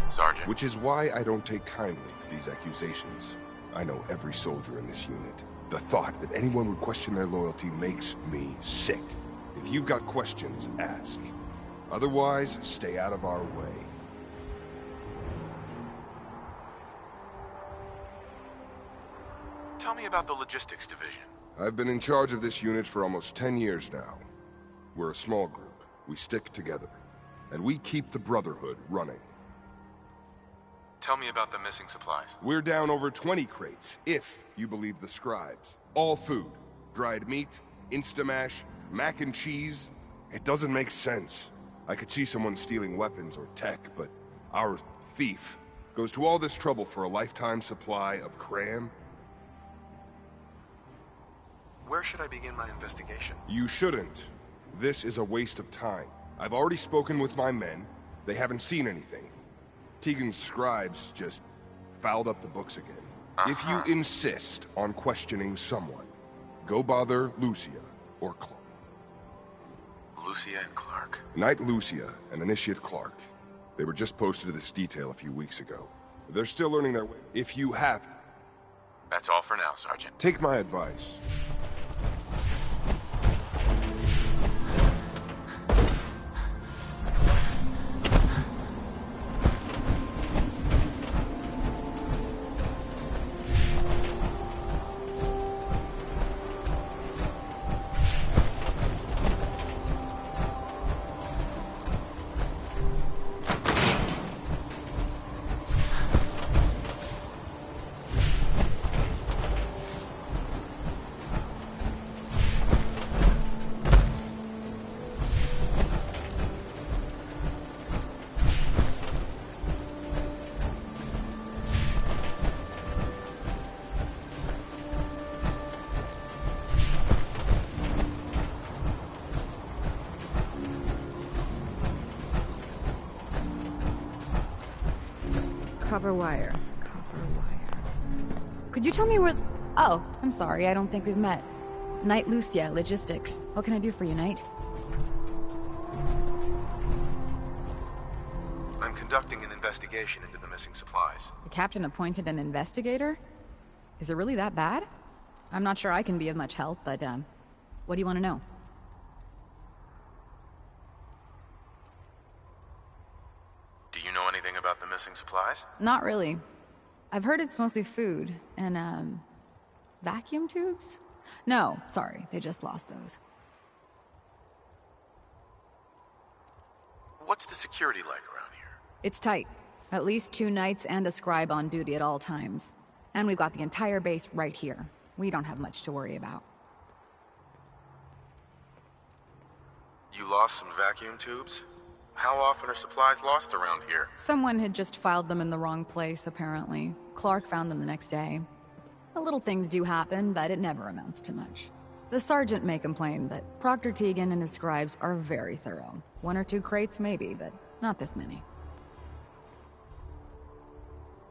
Sergeant. Which is why I don't take kindly to these accusations. I know every soldier in this unit. The thought that anyone would question their loyalty makes me sick. If you've got questions, ask. Otherwise, stay out of our way. Tell me about the logistics division. I've been in charge of this unit for almost 10 years now. We're a small group. We stick together. And we keep the Brotherhood running. Tell me about the missing supplies. We're down over 20 crates, if you believe the scribes. All food. Dried meat, Instamash, mac and cheese. It doesn't make sense. I could see someone stealing weapons or tech, but our thief goes to all this trouble for a lifetime supply of cram? Where should I begin my investigation? You shouldn't. This is a waste of time. I've already spoken with my men. They haven't seen anything. Tegan's scribes just fouled up the books again. If you insist on questioning someone, go bother Lucia or Clark. Lucia and Clark. Knight Lucia and Initiate Clark. They were just posted to this detail a few weeks ago. They're still learning their way. If you have... That's all for now, Sergeant. Take my advice. Copper wire. Copper wire. Could you tell me where... Oh, I'm sorry, I don't think we've met. Knight Lucia, Logistics. What can I do for you, Knight? I'm conducting an investigation into the missing supplies. The captain appointed an investigator? Is it really that bad? I'm not sure I can be of much help, but, what do you want to know? Do you know anything about the missing supplies? Not really. I've heard it's mostly food and, vacuum tubes? No, sorry, they just lost those. What's the security like around here? It's tight. At least 2 knights and a scribe on duty at all times. And we've got the entire base right here. We don't have much to worry about. You lost some vacuum tubes? How often are supplies lost around here? Someone had just filed them in the wrong place, apparently. Clark found them the next day. The little things do happen, but it never amounts to much. The sergeant may complain, but Proctor Tegan and his scribes are very thorough. 1 or 2 crates, maybe, but not this many.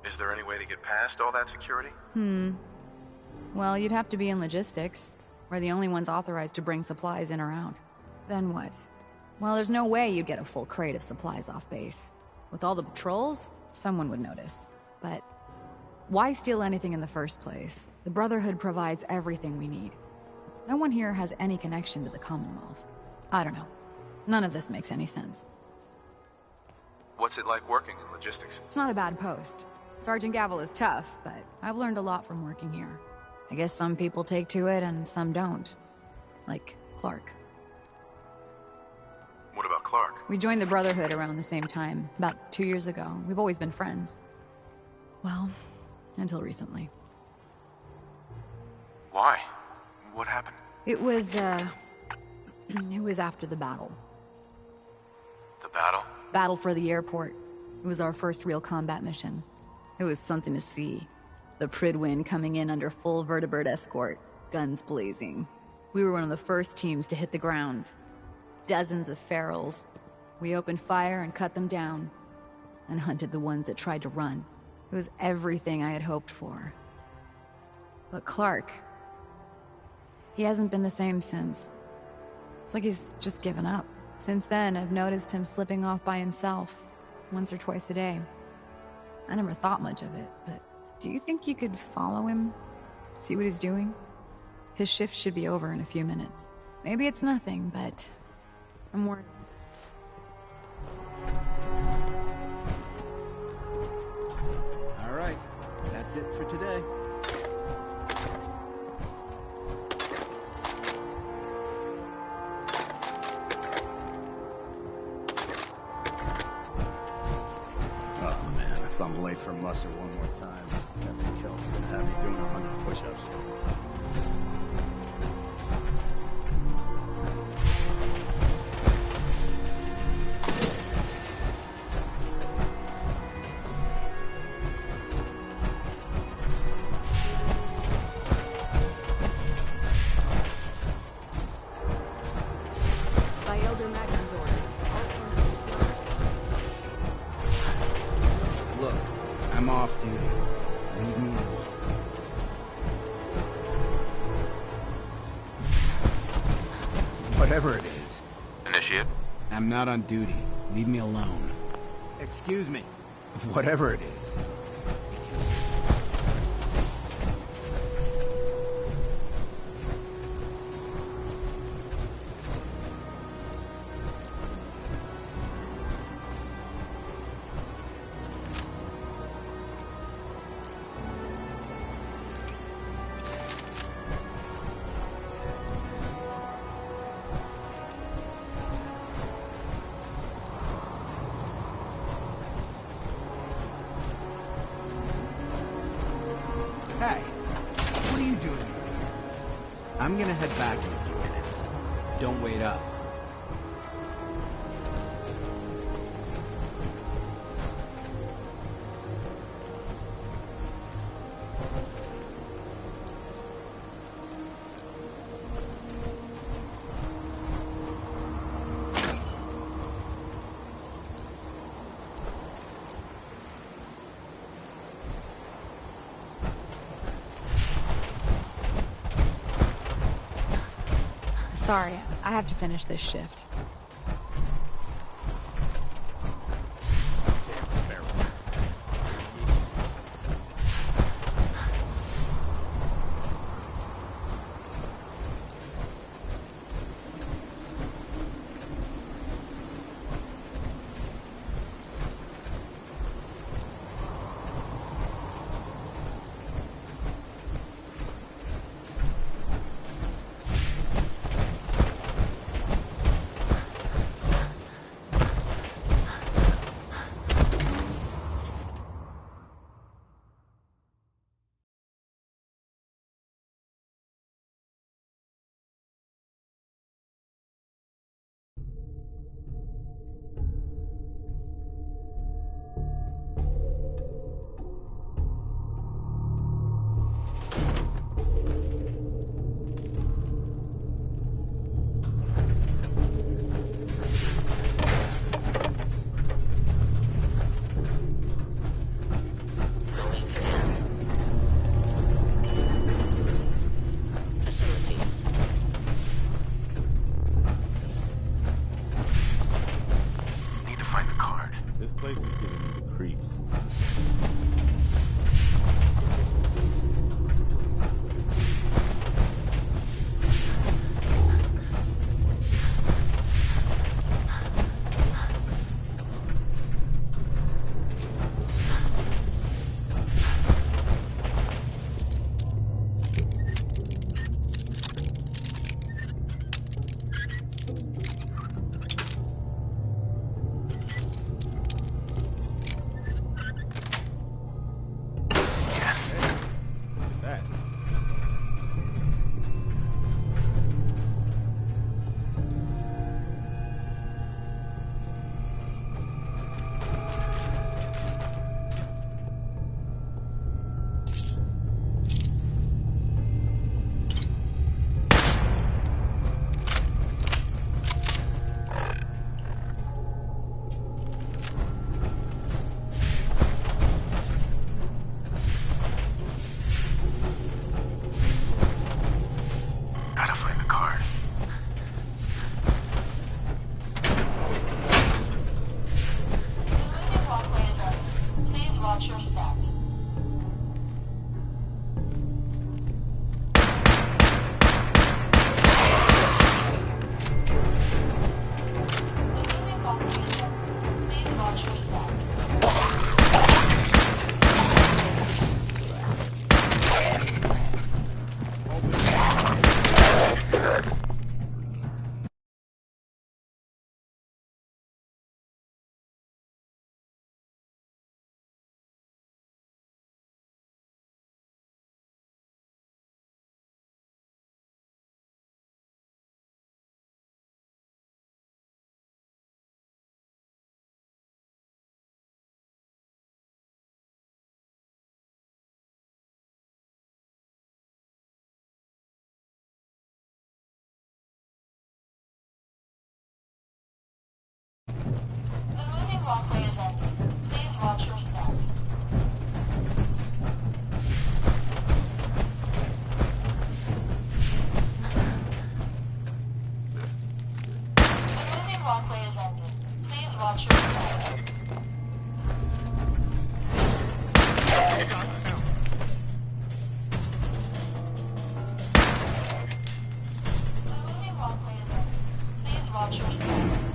Is there any way to get past all that security? Well, you'd have to be in logistics. We're the only ones authorized to bring supplies in or out. Then what? Well, there's no way you'd get a full crate of supplies off base. With all the patrols, someone would notice. But why steal anything in the first place? The Brotherhood provides everything we need. No one here has any connection to the Commonwealth. I don't know. None of this makes any sense. What's it like working in logistics? It's not a bad post. Sergeant Gavel is tough, but I've learned a lot from working here. I guess some people take to it and some don't. Like Clark. What about Clark? We joined the Brotherhood around the same time, about 2 years ago. We've always been friends. Well, until recently. Why? What happened? It was after the battle. The battle? Battle for the airport. It was our first real combat mission. It was something to see. The Prydwen coming in under full vertebrate escort, guns blazing. We were one of the first teams to hit the ground. Dozens of ferals. We opened fire and cut them down, and hunted the ones that tried to run. It was everything I had hoped for. But Clark, he hasn't been the same since. It's like he's just given up. Since then, I've noticed him slipping off by himself, once or twice a day. I never thought much of it, but do you think you could follow him? See what he's doing? His shift should be over in a few minutes. Maybe it's nothing, but I'm worried. All right, that's it for today. Oh man, if I'm late for muster one more time, Captain Kell's gonna have me doing 100 push-ups. By Elder Maxon's orders. Look, I'm off duty. Leave me alone. Whatever it is. Initiate. I'm not on duty. Leave me alone. Excuse me. Whatever it is. Hey, what are you doing here? I'm gonna head back in a few minutes. Don't wait up. Sorry, I have to finish this shift. watch yourself. The moving walkway is ended. Please watch yourself. Watch yourself.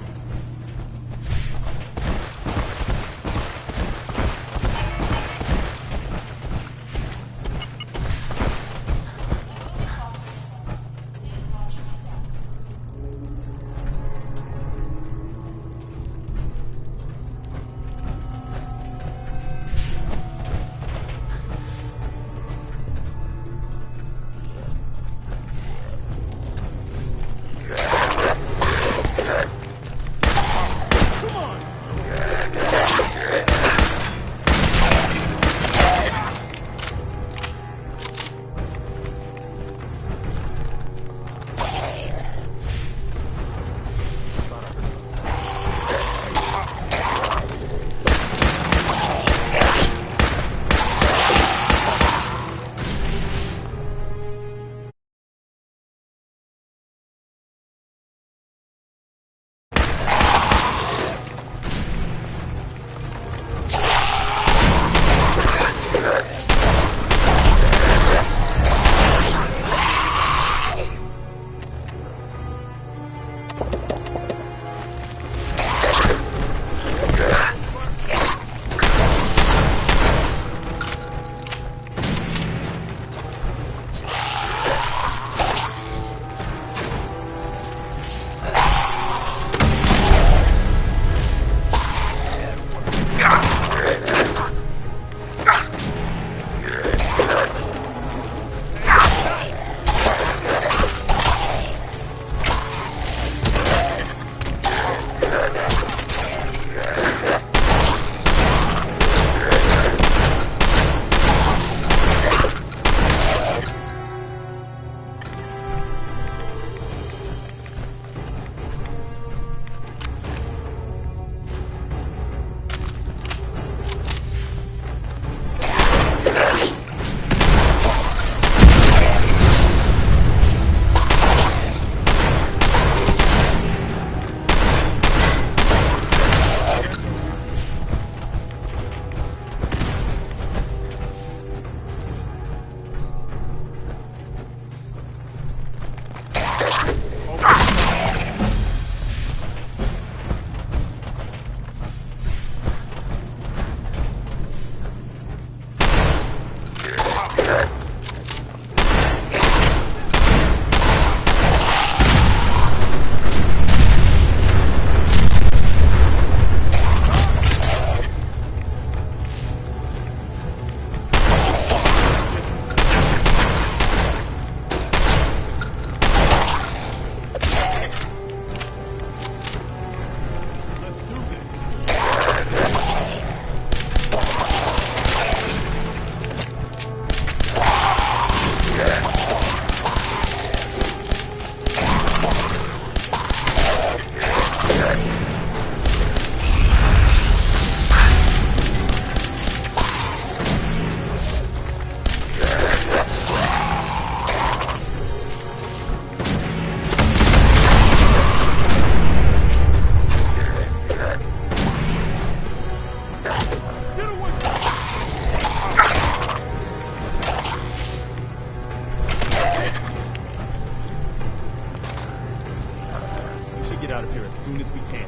get out of here as soon as we can.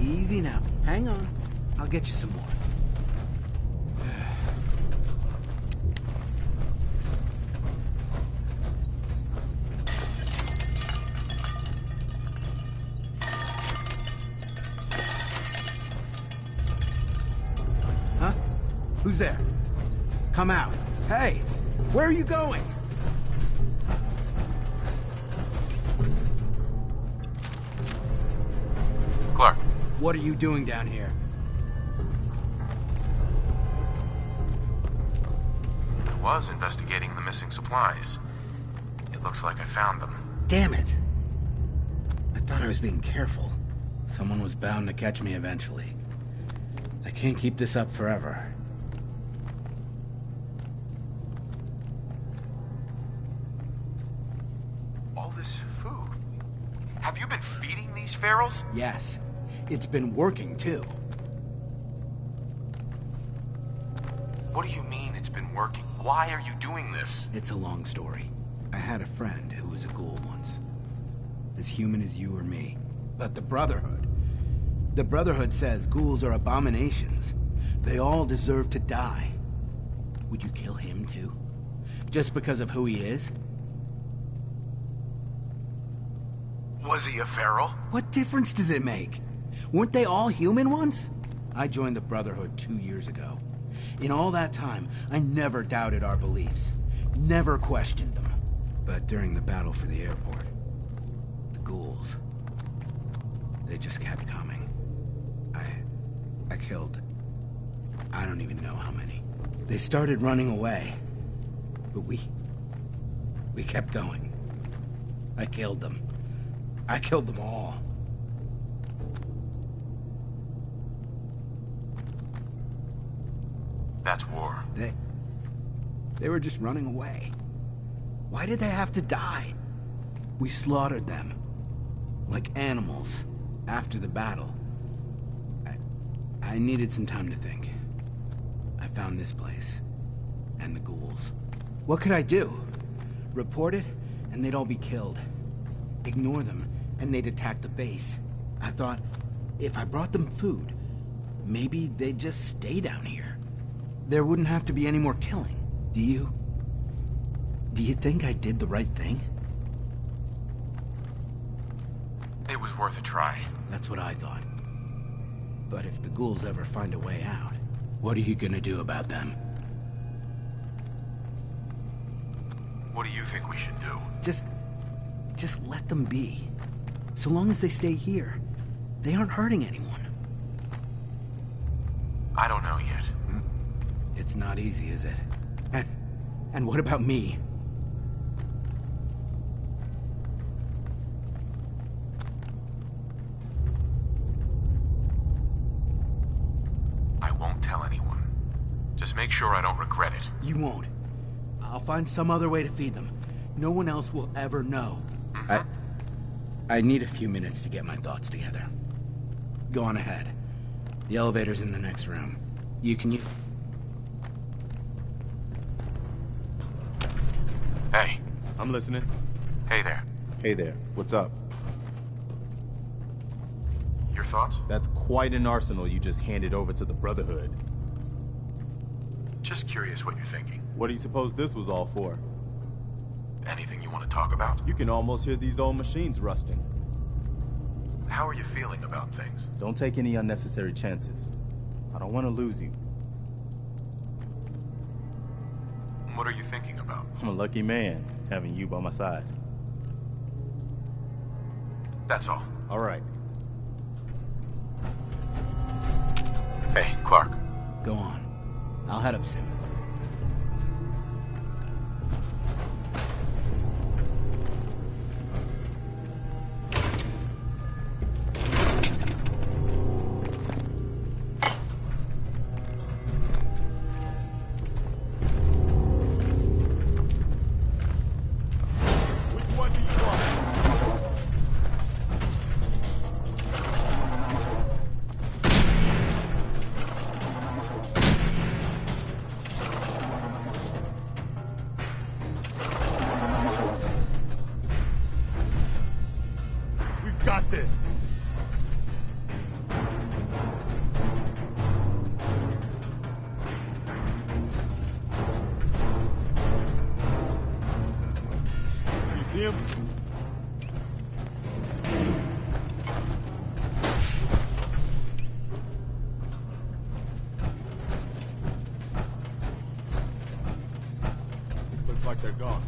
Easy now. Hang on. I'll get you some more. Huh? Who's there? Come out. Hey! Where are you going? Clark. What are you doing down here? I was investigating the missing supplies. It looks like I found them. Damn it! I thought I was being careful. Someone was bound to catch me eventually. I can't keep this up forever. All this food. Have you been feeding these ferals? Yes. It's been working, too. What do you mean it's been working? Why are you doing this? It's a long story. I had a friend who was a ghoul once. As human as you or me. But the Brotherhood... The Brotherhood says ghouls are abominations. They all deserve to die. Would you kill him, too? Just because of who he is? Was he a feral? What difference does it make? Weren't they all human once? I joined the Brotherhood 2 years ago. In all that time, I never doubted our beliefs. Never questioned them. But during the battle for the airport, the ghouls, they just kept coming. I killed, I don't even know how many. They started running away, but we kept going. I killed them. I killed them all. That's war. They were just running away. Why did they have to die? We slaughtered them. Like animals. After the battle. I needed some time to think. I found this place. And the ghouls. What could I do? Report it, and they'd all be killed. Ignore them, and they'd attack the base. I thought, if I brought them food, maybe they'd just stay down here. There wouldn't have to be any more killing. Do you think I did the right thing? It was worth a try. That's what I thought. But if the ghouls ever find a way out, what are you gonna do about them? What do you think we should do? Just let them be. So long as they stay here, they aren't hurting anyone. I don't know yet. It's not easy, is it? And what about me? I won't tell anyone. Just make sure I don't regret it. You won't. I'll find some other way to feed them. No one else will ever know. I need a few minutes to get my thoughts together. Go on ahead. The elevator's in the next room. You can use... Hey. I'm listening. Hey there. Hey there. What's up? Your thoughts? That's quite an arsenal you just handed over to the Brotherhood. Just curious what you're thinking. What do you suppose this was all for? Anything you want to talk about? You can almost hear these old machines rusting. How are you feeling about things? Don't take any unnecessary chances. I don't want to lose you. What are you thinking about? I'm a lucky man, having you by my side. That's all. All right. Hey, Clark. Go on. I'll head up soon. like they're gone.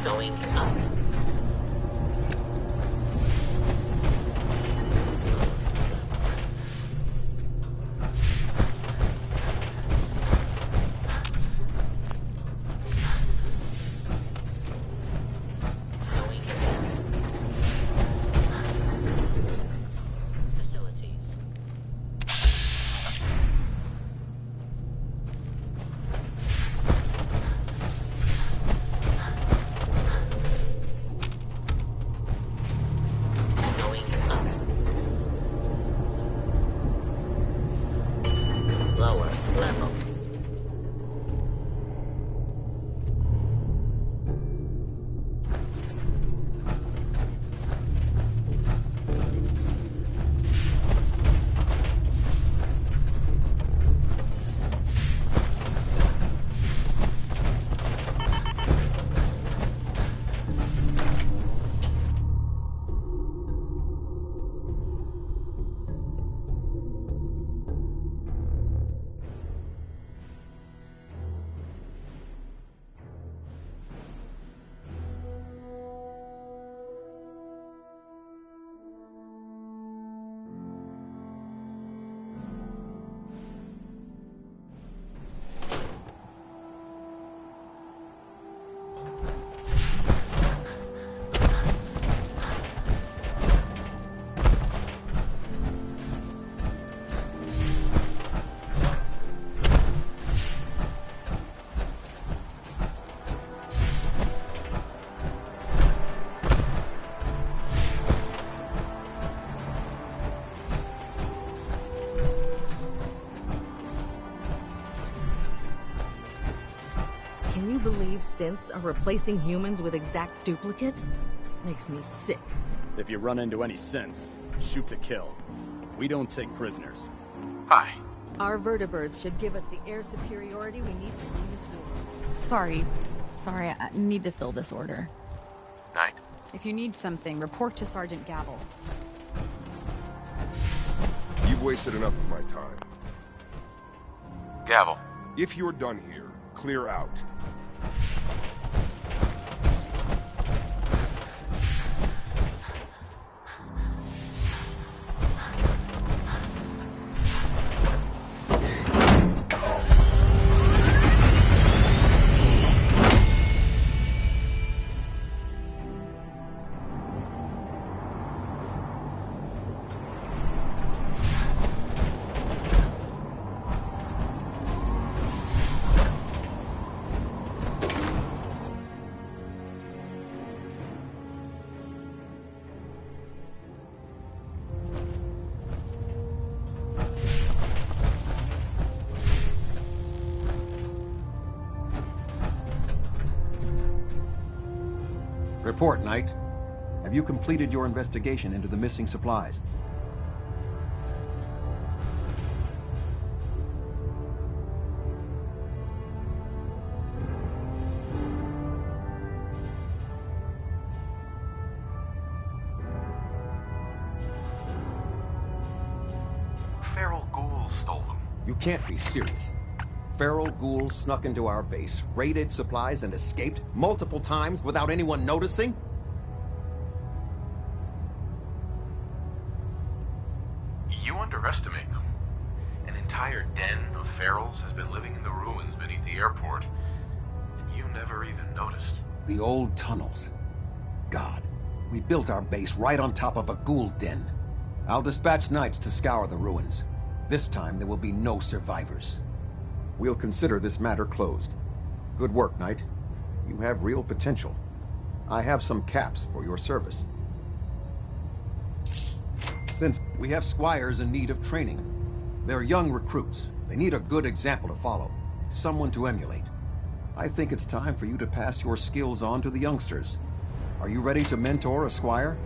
Going up. Can you believe synths are replacing humans with exact duplicates? Makes me sick. If you run into any synths, shoot to kill. We don't take prisoners. Hi. Our vertibirds should give us the air superiority we need to win this war. Sorry, I need to fill this order. Knight? If you need something, report to Sergeant Gavel. You've wasted enough of my time. Gavel. If you're done here, clear out. Report, Knight. Have you completed your investigation into the missing supplies? Feral ghouls stole them. You can't be serious. Feral ghouls snuck into our base, raided supplies, and escaped multiple times without anyone noticing? You underestimate them. An entire den of ferals has been living in the ruins beneath the airport, and you never even noticed. The old tunnels. God, we built our base right on top of a ghoul den. I'll dispatch knights to scour the ruins. This time there will be no survivors. We'll consider this matter closed. Good work, Knight. You have real potential. I have some caps for your service. Since we have squires in need of training, they're young recruits. They need a good example to follow, someone to emulate. I think it's time for you to pass your skills on to the youngsters. Are you ready to mentor a squire?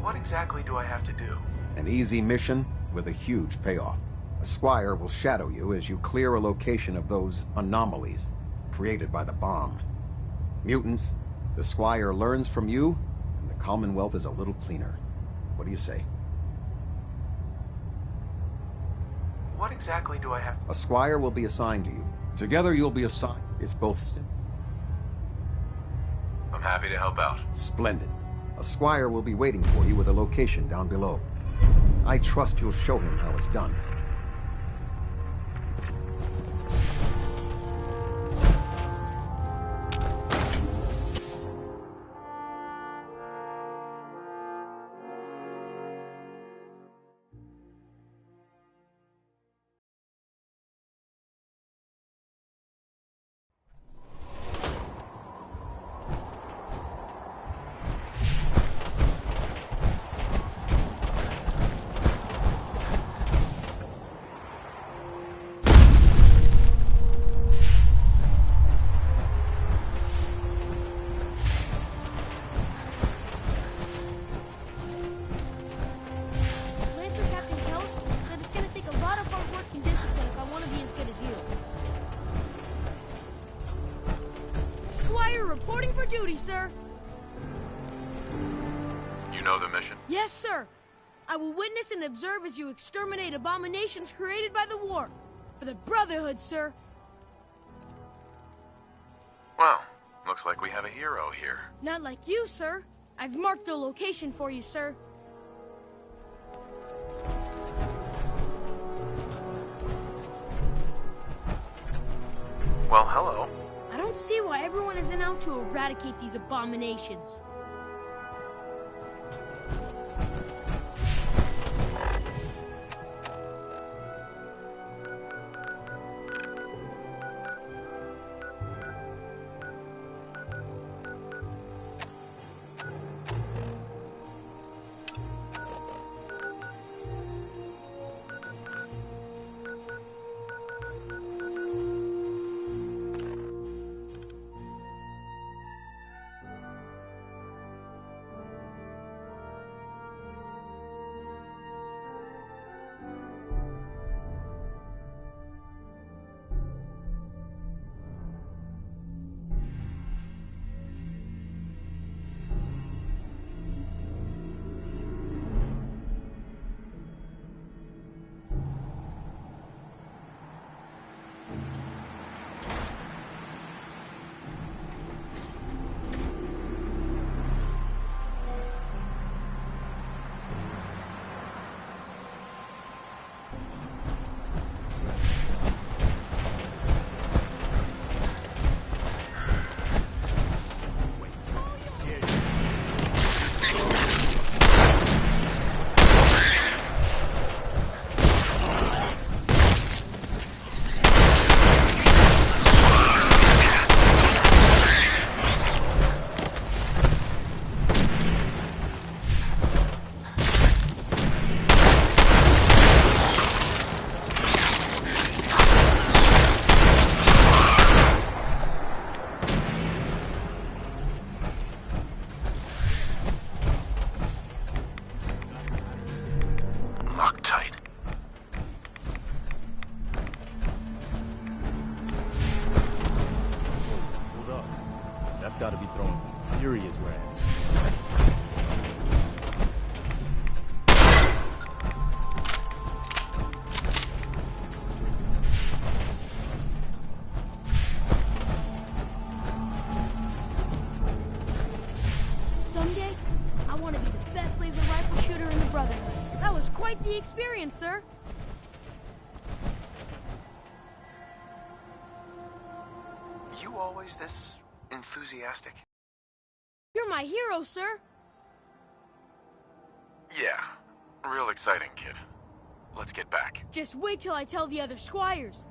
What exactly do I have to do? An easy mission with a huge payoff. A squire will shadow you as you clear a location of those anomalies created by the bomb. Mutants, the squire learns from you, and the Commonwealth is a little cleaner. What do you say? What exactly do I have? A squire will be assigned to you. Together you'll be assigned. It's both simple. I'm happy to help out. Splendid. A squire will be waiting for you with a location down below. I trust you'll show him how it's done. Reporting for duty, sir. You know the mission? Yes, sir. I will witness and observe as you exterminate abominations created by the war. For the Brotherhood, sir. Well, looks like we have a hero here. Not like you, sir. I've marked the location for you, sir. Well, hello. I don't see why everyone isn't out to eradicate these abominations. Gotta be throwing some serious rad. Someday, I want to be the best laser rifle shooter in the Brotherhood. That was quite the experience, sir. You always this enthusiastic? You're my hero, sir. Yeah, real exciting, kid. Let's get back. Just wait till I tell the other squires.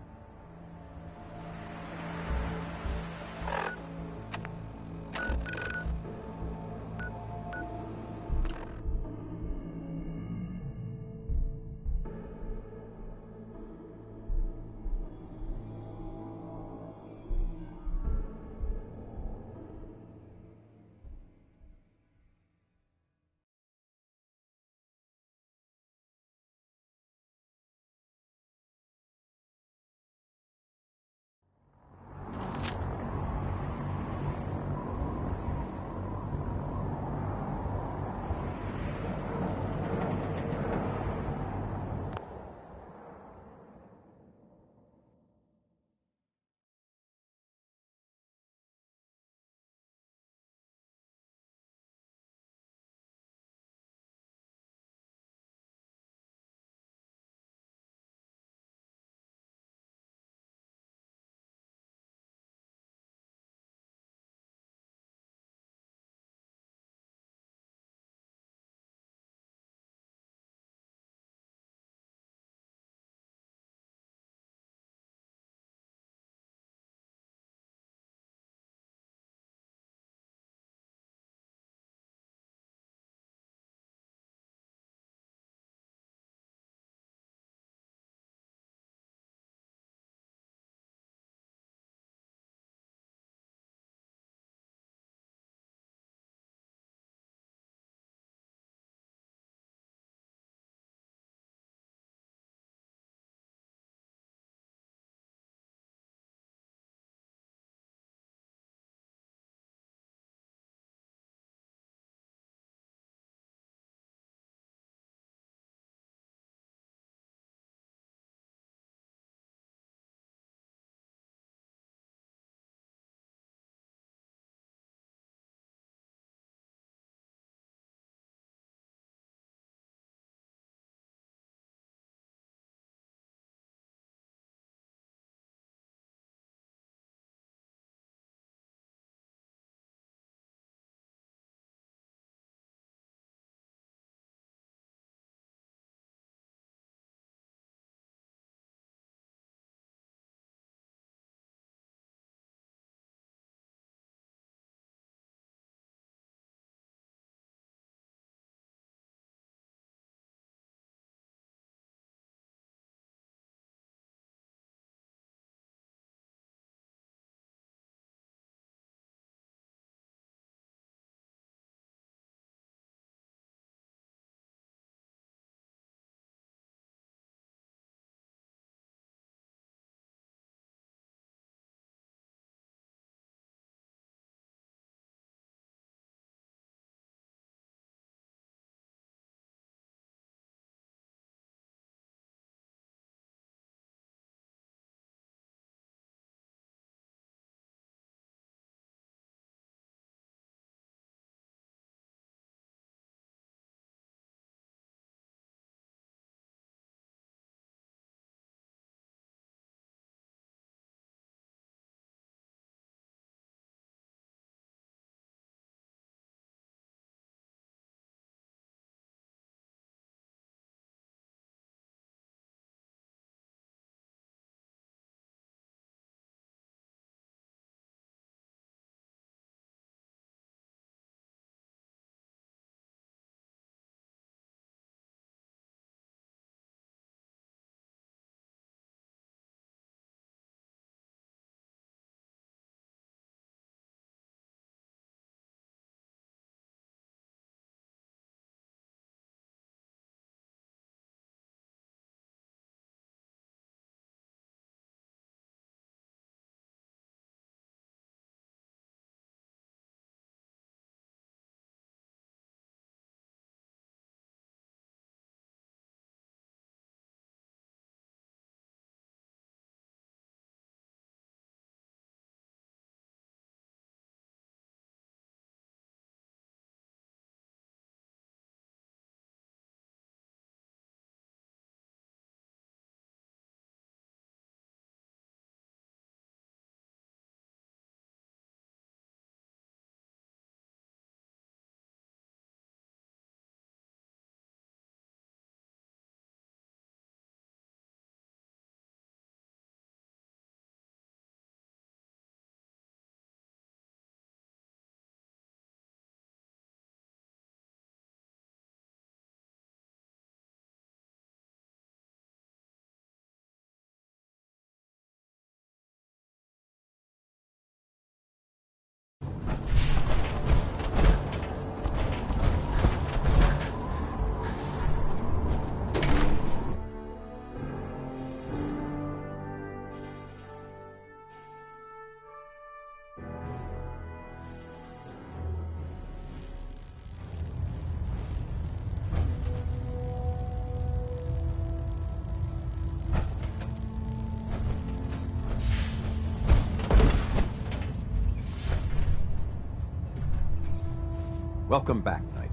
Welcome back, Knight.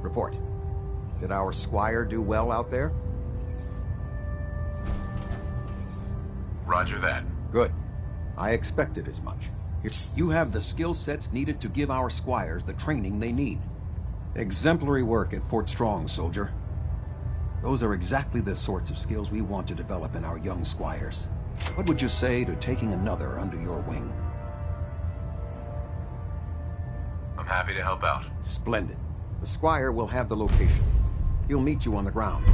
Report. Did our squire do well out there? Roger that. Good. I expected as much. You have the skill sets needed to give our squires the training they need. Exemplary work at Fort Strong, soldier. Those are exactly the sorts of skills we want to develop in our young squires. What would you say to taking another under your wing? I'm happy to help out. Splendid. The squire will have the location. He'll meet you on the ground.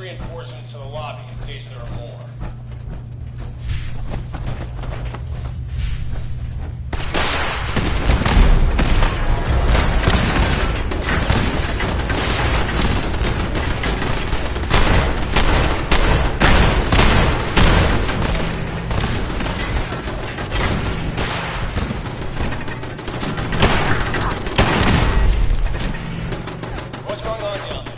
reinforcements to the lobby in case there are more. What's going on down there?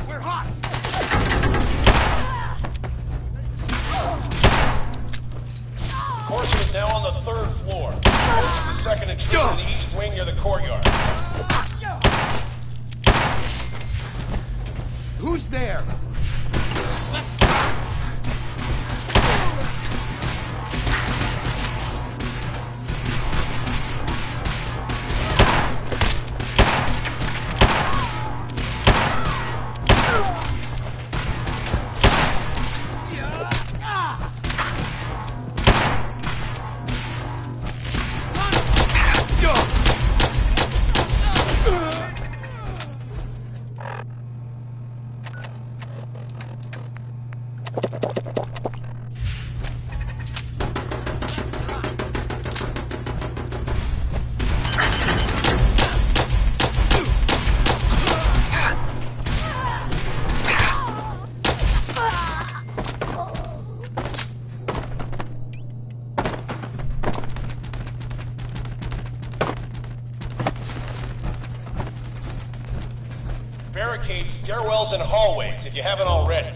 We're hot! Corson is now on the 3rd floor. Close to the 2nd extreme in the east wing near the courtyard. Who's there? Barricade stairwells and hallways if you haven't already.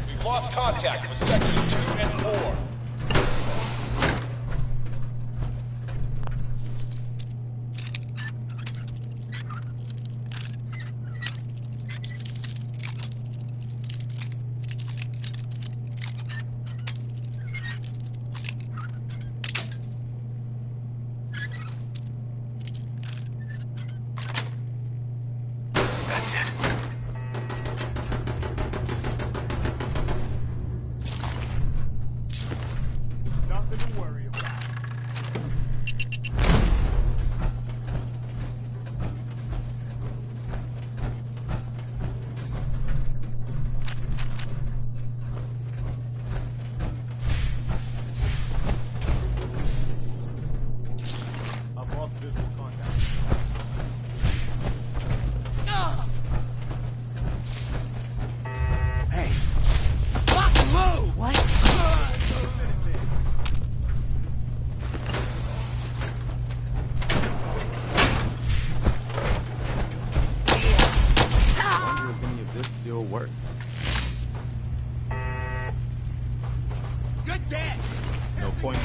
We've lost contact with sectors 2 and 4. That's it. Nothing to worry about. I've lost visual contact. Hey! Lock and load! What? I wonder if any of this still works. Good dead! No point.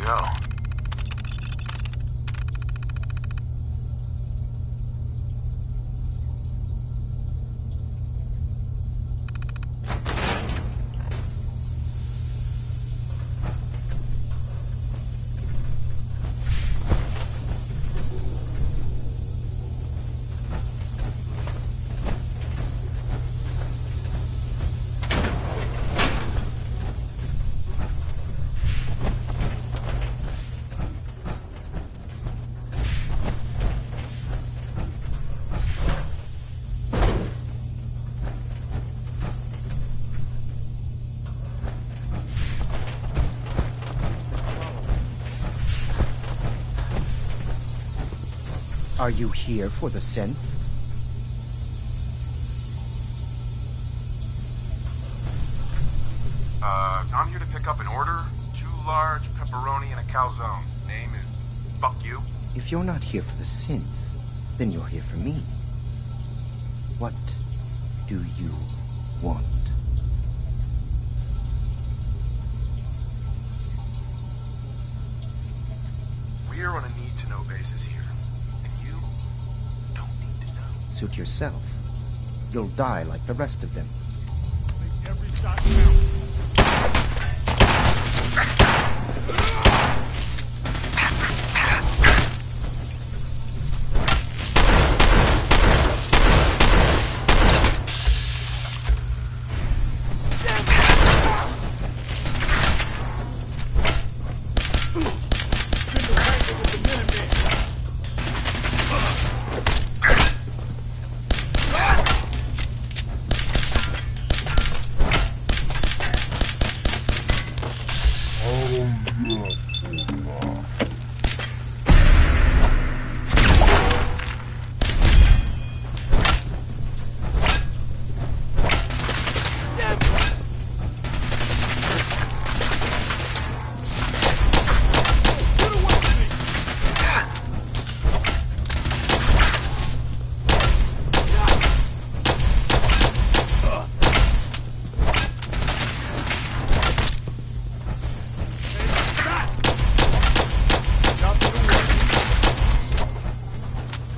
go. Are you here for the synth? I'm here to pick up an order. 2 large pepperoni and a calzone. Name is Fuck You. If you're not here for the synth, then you're here for me. What do you want? We're on a need-to-know basis here. And you don't need to know. Suit yourself. You'll die like the rest of them. Make every shot count.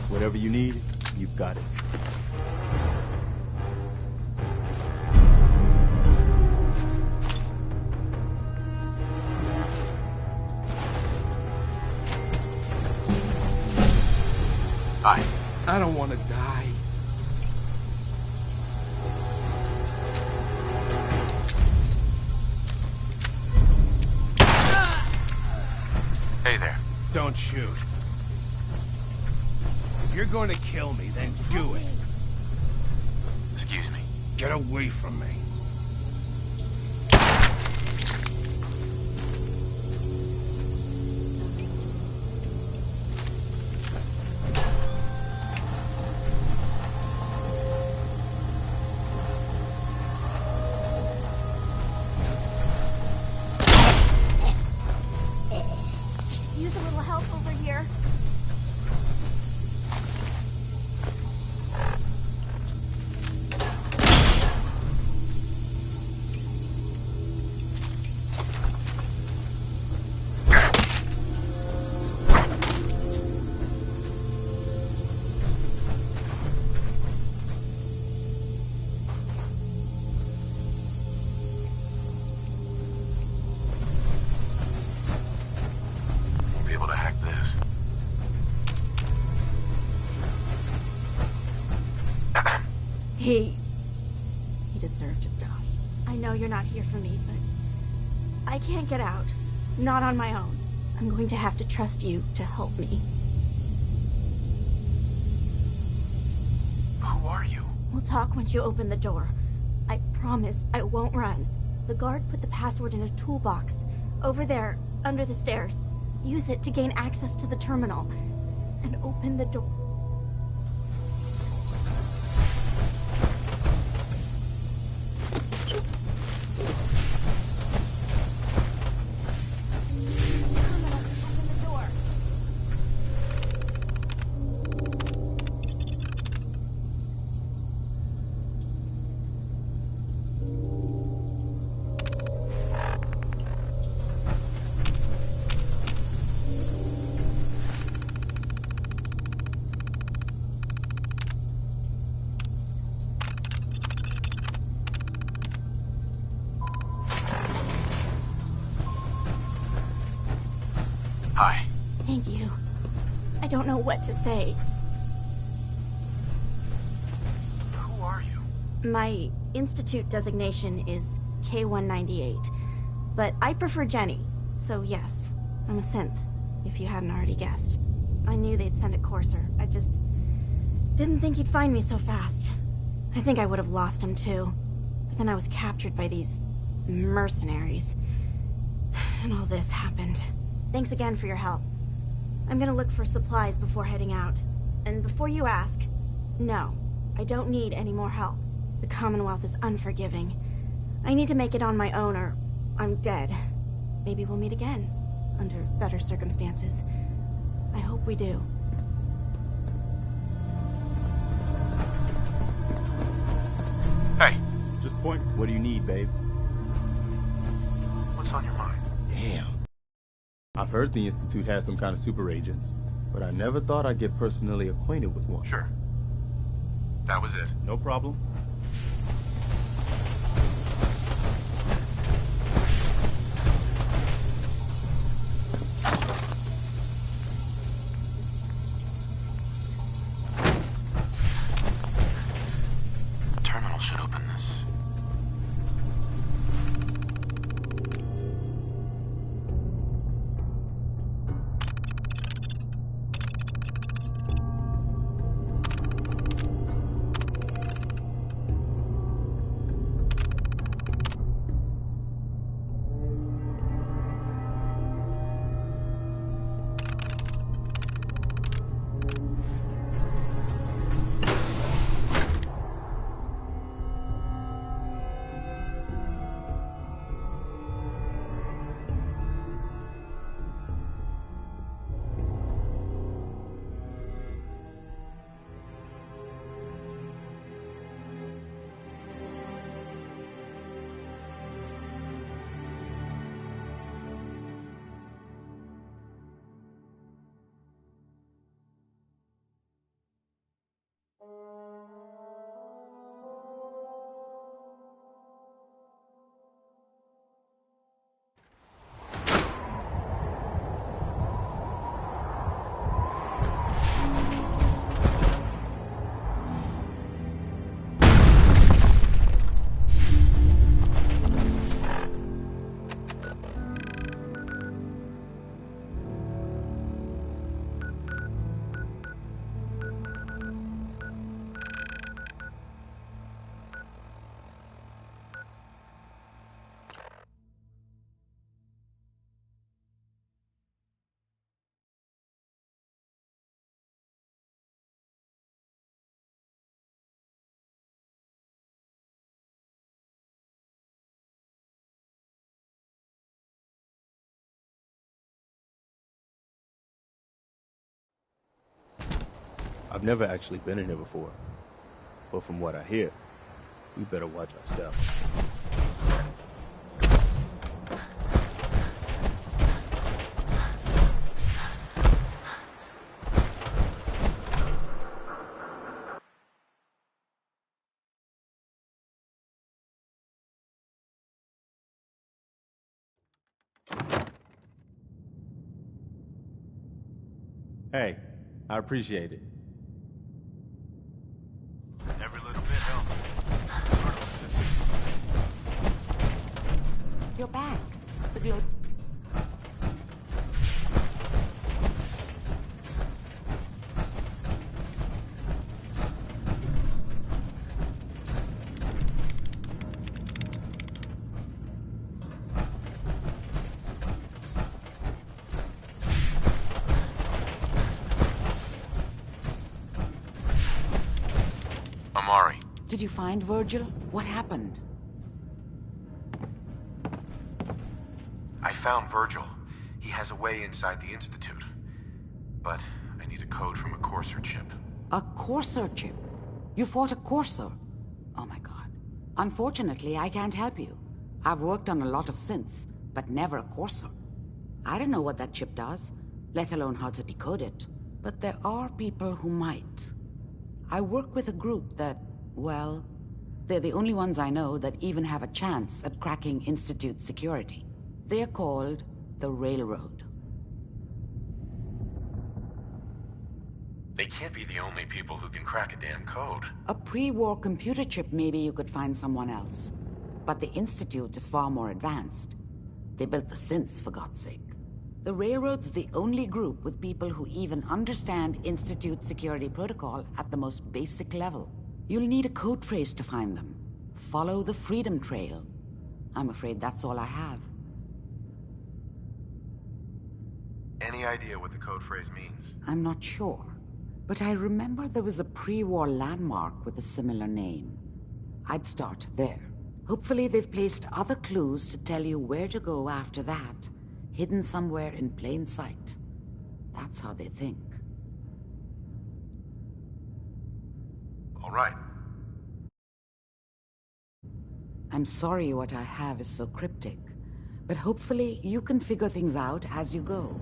Whatever you need, you've got it. Hi. I don't want to die. Hey there. Don't shoot. If you're going to kill me, then do it. Excuse me. Get away from me. Use a little help over here. Won't be able to hack this. He deserved to die. I know you're not here for me, but I can't get out. Not on my own. I'm going to have to trust you to help me. Who are you? We'll talk once you open the door. I promise I won't run. The guard put the password in a toolbox. Over there, under the stairs. Use it to gain access to the terminal. And open the door. Hi. Thank you. I don't know what to say. Who are you? My Institute designation is K-198, but I prefer Jenny, so yes, I'm a synth, if you hadn't already guessed. I knew they'd send a courser. I just didn't think he'd find me so fast. I think I would have lost him too. But then I was captured by these mercenaries. And all this happened. Thanks again for your help. I'm gonna look for supplies before heading out. And before you ask, no, I don't need any more help. The Commonwealth is unforgiving. I need to make it on my own or I'm dead. Maybe we'll meet again, under better circumstances. I hope we do. Hey. Just point. What do you need, babe? What's on your mind? Damn. I've heard the Institute has some kind of super agents, but I never thought I'd get personally acquainted with one. Sure. That was it. No problem. Terminal should open this. I've never actually been in here before, but from what I hear, we better watch our step. Hey, I appreciate it. Every little bit helps. You're back. The glow. Amari. Did you find Virgil? What happened? I found Virgil. He has a way inside the Institute. But I need a code from a Courser chip. A Courser chip? You fought a Courser? Oh my god. Unfortunately, I can't help you. I've worked on a lot of synths, but never a Courser. I don't know what that chip does, let alone how to decode it. But there are people who might. I work with a group that, well, they're the only ones I know that even have a chance at cracking Institute security. They're called the Railroad. They can't be the only people who can crack a damn code. A pre-war computer chip, maybe you could find someone else. But the Institute is far more advanced. They built the synths, for God's sake. The Railroad's the only group with people who even understand Institute security protocol at the most basic level. You'll need a code phrase to find them. Follow the Freedom Trail. I'm afraid that's all I have. Any idea what the code phrase means? I'm not sure. But I remember there was a pre-war landmark with a similar name. I'd start there. Hopefully they've placed other clues to tell you where to go after that, hidden somewhere in plain sight. That's how they think. All right. I'm sorry what I have is so cryptic, but hopefully you can figure things out as you go.